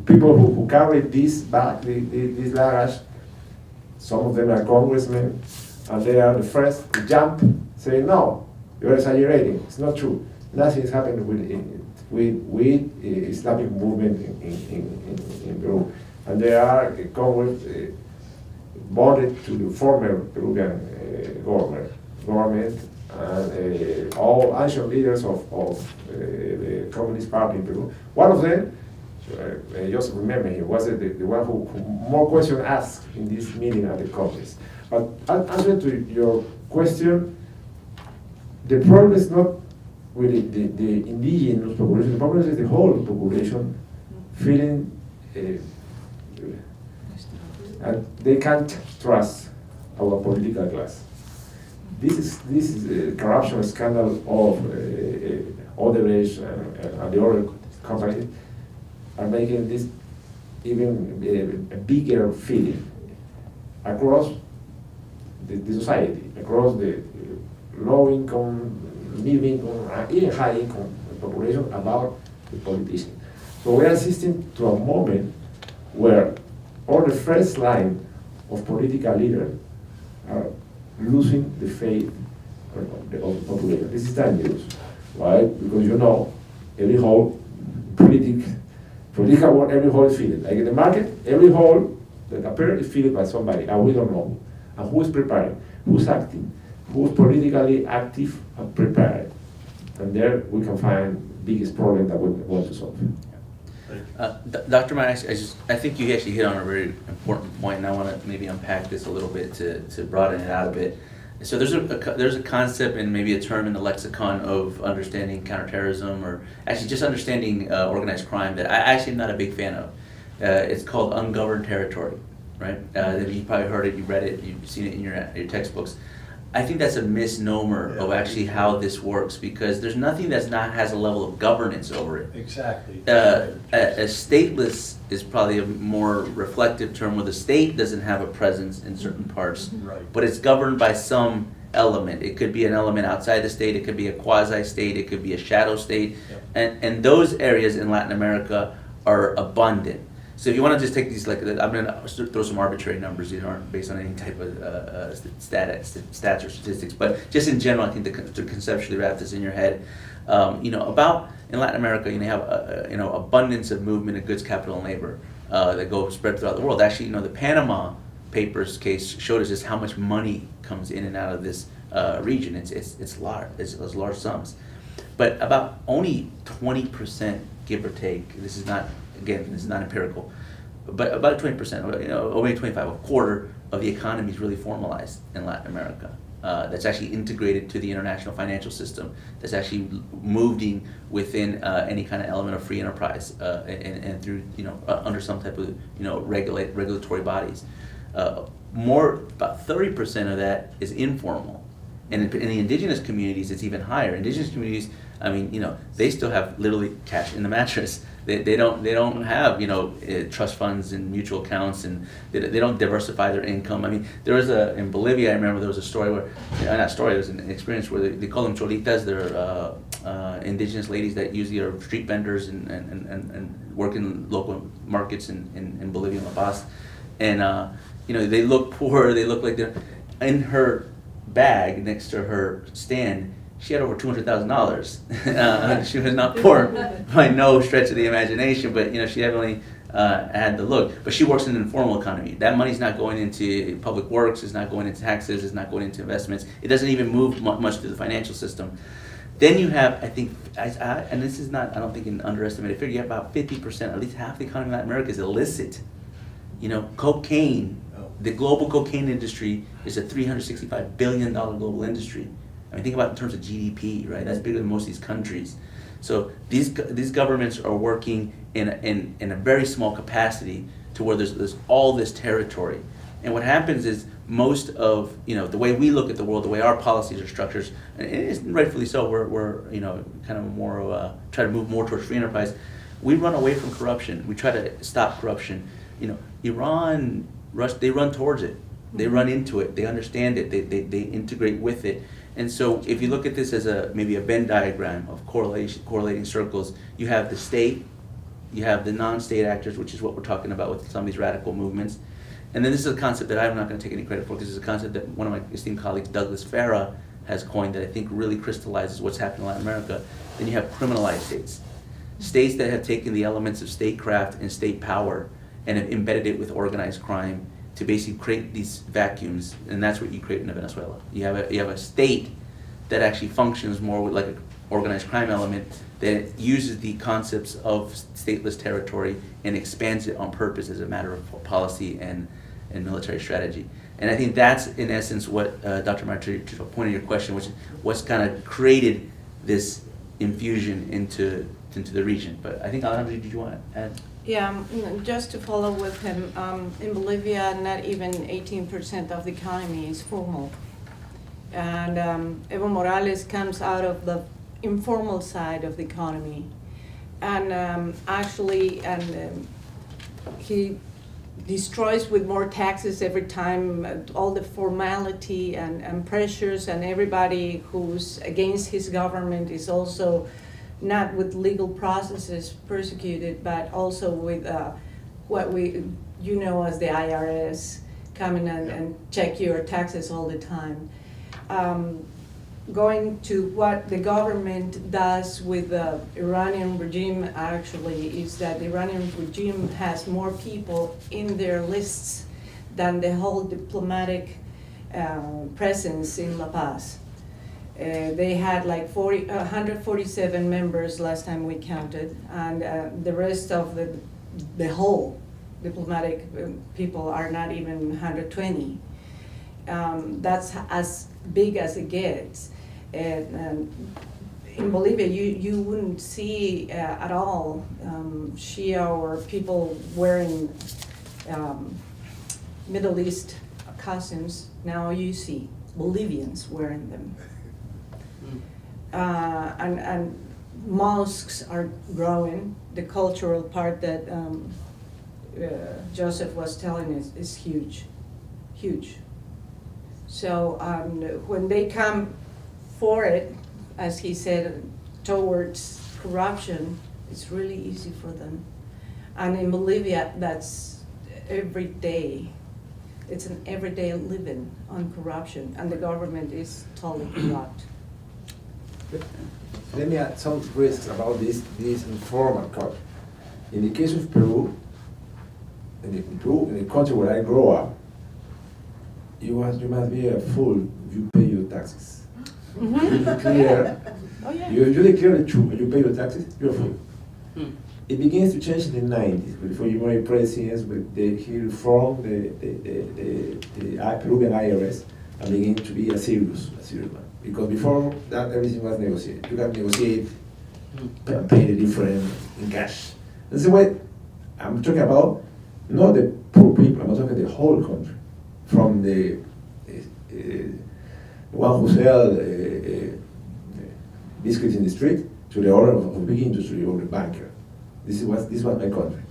people who carry this back, this Lagash, some of them are congressmen, and they are the first to jump, say, no, you're exaggerating, it's not true. Nothing is happening with Islamic movement in Peru. And they are Congress bonded to the former Peruvian government and all ancient leaders of the Communist Party in Peru. One of them, I just remember him, was the one who more questions asked in this meeting at the Congress. But answering to your question, the problem is not with the indigenous population, the problem is the whole population feeling and they can't trust our political class. This is a corruption scandal of Odebrecht and the other companies are making this even a bigger feeling across the society, across the low income, middle income, even high income population about the politician. So we are assisting to a moment where all the first line of political leaders are losing the faith of the population. This is dangerous, right? Because you know, every whole political world, every whole is filled. Like in the market, every whole that appears is filled by somebody, and we don't know. And who is preparing? Who's acting? Who's politically active and prepared? And there we can find biggest problem that we want to solve. Dr. Meyer, I think you actually hit on a very important point, and I want to maybe unpack this a little bit to broaden it out a bit. So there's a concept and maybe a term in the lexicon of understanding counterterrorism, or actually just understanding organized crime, that I actually am not a big fan of. It's called ungoverned territory, right? You probably heard it, you read it, you've seen it in your textbooks. I think that's a misnomer of actually how this works, because there's nothing has a level of governance over it. Exactly. A stateless is probably a more reflective term, where the state doesn't have a presence in certain parts, Right. but it's governed by some element. It could be an element outside the state, it could be a quasi-state, it could be a shadow state, and those areas in Latin America are abundant. So if you want to just take these, like, I'm going to throw some arbitrary numbers. These aren't based on any type of stats or statistics, but just in general, I think to conceptually wrap this in your head, about in Latin America, you have abundance of movement of goods, capital, and labor that go spread throughout the world. Actually, the Panama Papers case showed us just how much money comes in and out of this region. It's large. It's large sums, but about only 20%, give or take. This is not empirical, but about 20%, only 25, a quarter of the economy is really formalized in Latin America. That's actually integrated to the international financial system. That's actually moving within any kind of element of free enterprise and through under some type of regulatory bodies. About 30% of that is informal, and in the indigenous communities, it's even higher. Indigenous communities, they still have literally cash in the mattress. They don't have trust funds and mutual accounts, and they don't diversify their income. There was in Bolivia, I remember there was a story where, it was an experience where they call them cholitas. They're indigenous ladies that usually are street vendors and work in local markets in Bolivia and La Paz, and they look poor. They look like they're in her bag next to her stand. She had over $200,000. She was not poor by no stretch of the imagination, but she definitely had the look. But she works in an informal economy. That money's not going into public works, it's not going into taxes, it's not going into investments. It doesn't even move much through the financial system. Then you have, I think, and this is not, I don't think, an underestimated figure, you have about 50%, at least half the economy of Latin America is illicit. Cocaine, the global cocaine industry is a $365 billion global industry. Think about it in terms of GDP, right? That's bigger than most of these countries. So these governments are working in a very small capacity to where there's all this territory. And what happens is most of, the way we look at the world, the way our policies are structured, and it is rightfully so, we're kind of more of try to move more towards free enterprise. We run away from corruption. We try to stop corruption. Iran, Russia, they run towards it. They run into it. They understand it. They integrate with it. And so if you look at this as maybe a Venn diagram of correlating circles, you have the state, you have the non-state actors, which is what we're talking about with some of these radical movements. And then this is a concept that I'm not going to take any credit for, because this is a concept that one of my esteemed colleagues, Douglas Farah, has coined that I think really crystallizes what's happening in Latin America. Then you have criminalized states. States that have taken the elements of statecraft and state power and have embedded it with organized crime to basically create these vacuums, and that's what you create in Venezuela. You have a state that actually functions more like an organized crime element that uses the concepts of stateless territory and expands it on purpose as a matter of policy and military strategy. And I think that's in essence what Dr. Martin, to the point of your question, which what's kind of created this infusion into the region. But I think, Alejandra, did you want to add? Yeah, just to follow with him, in Bolivia, not even 18% of the economy is formal. And Evo Morales comes out of the informal side of the economy. And he destroys with more taxes every time all the formality and pressures, and everybody who's against his government is also not with legal processes persecuted, but also with what you know as the IRS coming in and check your taxes all the time. Going to what the government does with the Iranian regime actually is that the Iranian regime has more people in their lists than the whole diplomatic presence in La Paz. They had like 147 members last time we counted, and the rest of the whole diplomatic people are not even 120. That's as big as it gets. And in Bolivia, you wouldn't see at all Shia or people wearing Middle East costumes. Now you see Bolivians wearing them. And mosques are growing. The cultural part that Joseph was telling us is huge, huge. So when they come for it, as he said, towards corruption, it's really easy for them. And in Bolivia, that's every day. It's an everyday living on corruption, and the government is totally corrupt. Let me add some risks about this informal culture. In the case of Peru, in the country where I grew up, you must be a fool if you pay your taxes. You declare, Oh, yeah. you declare the truth and you pay your taxes, you're a fool. It begins to change in the 90s with Humire presidents, with he reformed the Peruvian IRS and began to be a serious one. Because before that, everything was negotiated. You can negotiate and pay the difference in cash. That's the way I'm talking about, not the poor people, I'm talking the whole country. From the one who sells biscuits in the street to the owner of big industry or the banker. This was my country.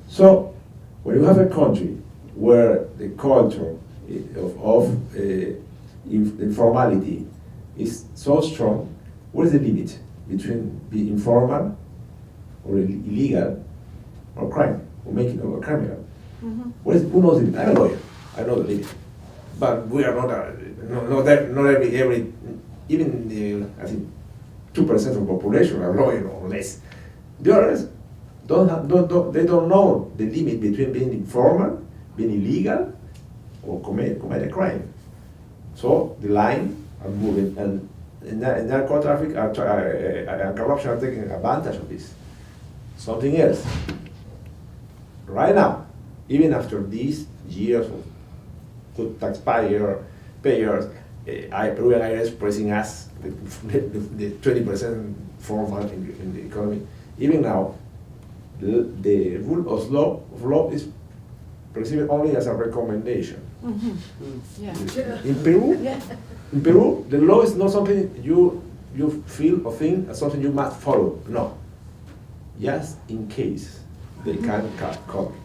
So when you have a country where the culture of informality is so strong, what is the limit between being informal or illegal or crime or making or criminal? Who knows the limit? I'm a lawyer. I know the limit, but we are not every even the, I think 2% of the population are lawyers or less. The others they don't know the limit between being informal, being illegal, or commit a crime. So the line are moving, and narco traffic and corruption are taking advantage of this. Something else. Right now, even after these years of good taxpayer payers, Peruvian IRS pressing us the 20% formal in the economy. Even now, the rule of law is perceived only as a recommendation. Yeah. In Peru, the law is not something you feel or think as something you must follow. No, just in case they can come.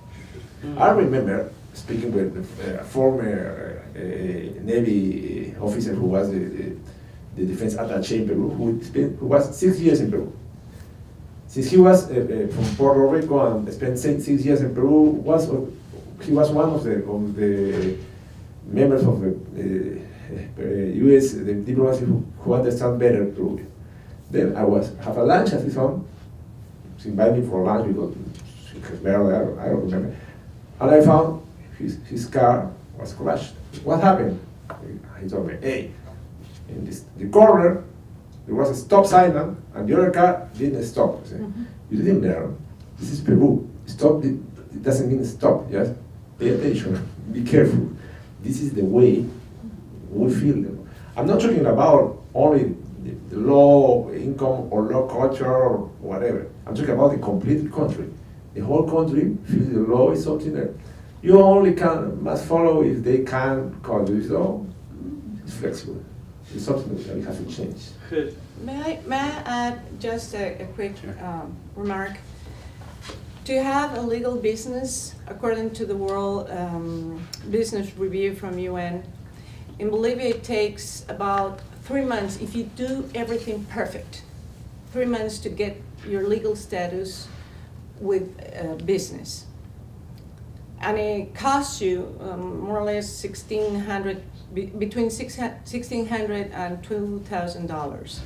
I remember speaking with a former Navy officer who was the defense attaché in Peru, who was 6 years in Peru. Since he was from Puerto Rico and spent 6 years in Peru, he was one of the members of the U.S. the diplomacy who understand better Peru. Then I have a lunch at his home. He invited me for lunch because I don't remember. And I found his car was crashed. What happened? He told me, hey, in the corner, there was a stop sign, and the other car didn't stop. I said, you didn't learn. This is Peru. Stop, it doesn't mean stop. Just pay attention. Be careful. This is the way we feel. I'm not talking about only the low income or low culture or whatever. I'm talking about the complete country. The whole country feels the law is something that you only must follow if they can call you. So it's flexible. It's something that we have to change. Good. May I add just a quick remark? To have a legal business, according to the World Business Review from UN, in Bolivia it takes about 3 months if you do everything perfect. 3 months to get your legal status with business. And it costs you more or less $1,600, between $1,600 and $2,000.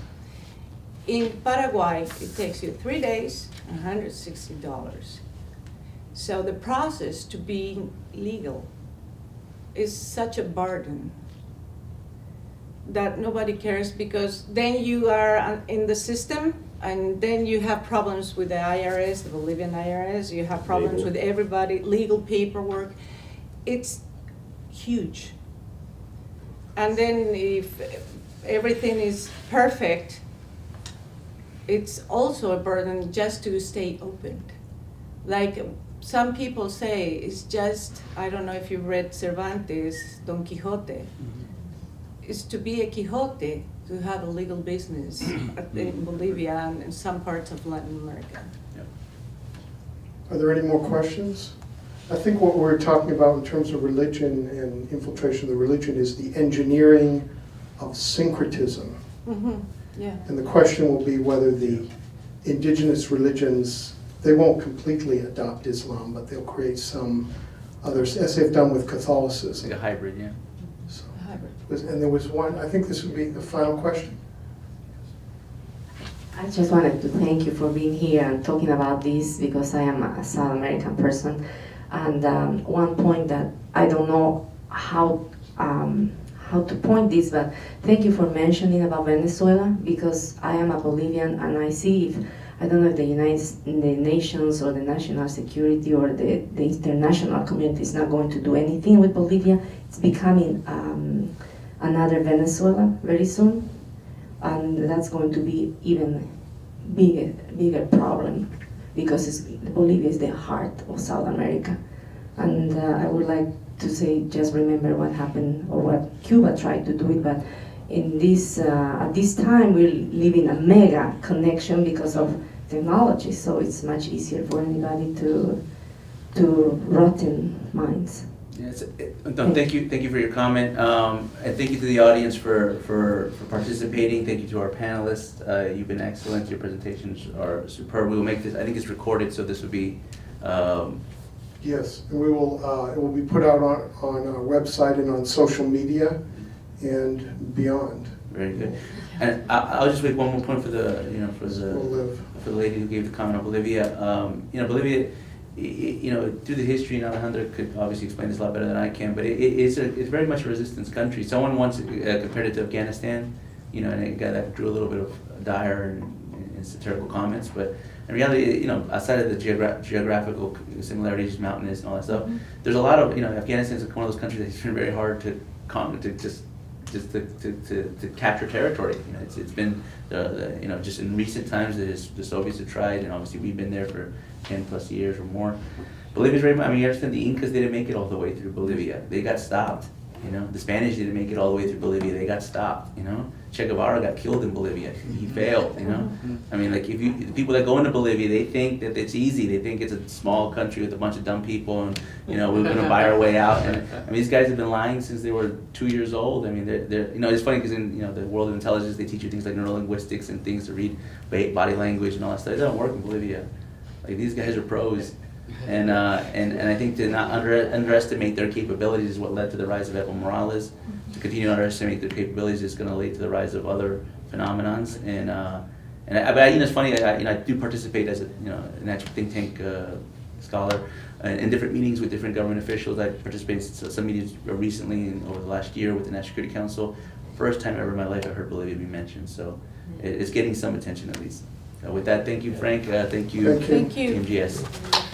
In Paraguay, it takes you 3 days, $160. So the process to be legal is such a burden that nobody cares, because then you are in the system, and then you have problems with the IRS, the Bolivian IRS, you have problems Legal. with everybody, legal paperwork. It's huge. And then if everything is perfect, it's also a burden just to stay open. Like some people say, it's just, I don't know if you read Cervantes, Don Quixote. Is to be a Quixote, to have a legal business in Bolivia and in some parts of Latin America. Are there any more questions? I think what we're talking about in terms of religion and infiltration of the religion is the engineering of syncretism. Yeah. And the question will be whether the indigenous religions, they won't completely adopt Islam, but they'll create some others, as they've done with It's Catholicism. like a hybrid, yeah. So, Hybrid. and there was one, I think this would be the final question. I just wanted to thank you for being here and talking about this, because I am a South American person. And one point that I don't know how to point this, but thank you for mentioning about Venezuela, because I am a Bolivian and I see if, I don't know if the nations or the national security or the international community is not going to do anything with Bolivia. It's becoming another Venezuela very soon. And that's going to be even bigger problem, because Bolivia is the heart of South America. And I would like to say, just remember what happened, or what Cuba tried to do it, but in this, at this time we're living a mega connection because of technology, so it's much easier for anybody to rotten minds. Yes, no, thank you for your comment, and thank you to the audience for participating. Thank you to our panelists. You've been excellent. Your presentations are superb. We will make this. I think it's recorded, so this will be. Yes, and we will. It will be put out on our website and on social media and beyond. Very good. And I'll just make one more point for the We'll live. for the lady who gave the comment on Bolivia. Bolivia. Through the history, and Alejandra could obviously explain this a lot better than I can, but it's very much a resistance country. Someone once compared it to Afghanistan, and it got that drew a little bit of dire and satirical comments, but in reality, outside of the geographical similarities, mountainous and all that stuff, there's a lot of, Afghanistan is one of those countries that's been very hard to capture territory. It's been just in recent times the Soviets have tried, and obviously we've been there for 10 plus years or more. Bolivia's very much, you understand the Incas didn't make it all the way through Bolivia. They got stopped. The Spanish didn't make it all the way through Bolivia. They got stopped. Che Guevara got killed in Bolivia. He failed. The people that go into Bolivia, they think that it's easy. They think it's a small country with a bunch of dumb people, and we're going to buy our way out. And these guys have been lying since they were 2 years old. They're it's funny because in the world of intelligence, they teach you things like neurolinguistics and things to read body language and all that stuff. It doesn't work in Bolivia. These guys are pros. And I think to not underestimate their capabilities is what led to the rise of Evo Morales. To continue to underestimate their capabilities is going to lead to the rise of other phenomenons. But it's funny. I do participate as an actual think tank scholar in different meetings with different government officials. I participated in some meetings recently over the last year with the National Security Council. First time ever in my life I heard Bolivia be mentioned. So it's getting some attention at least. With that, thank you, Frank. Thank you, Thank you. MGS.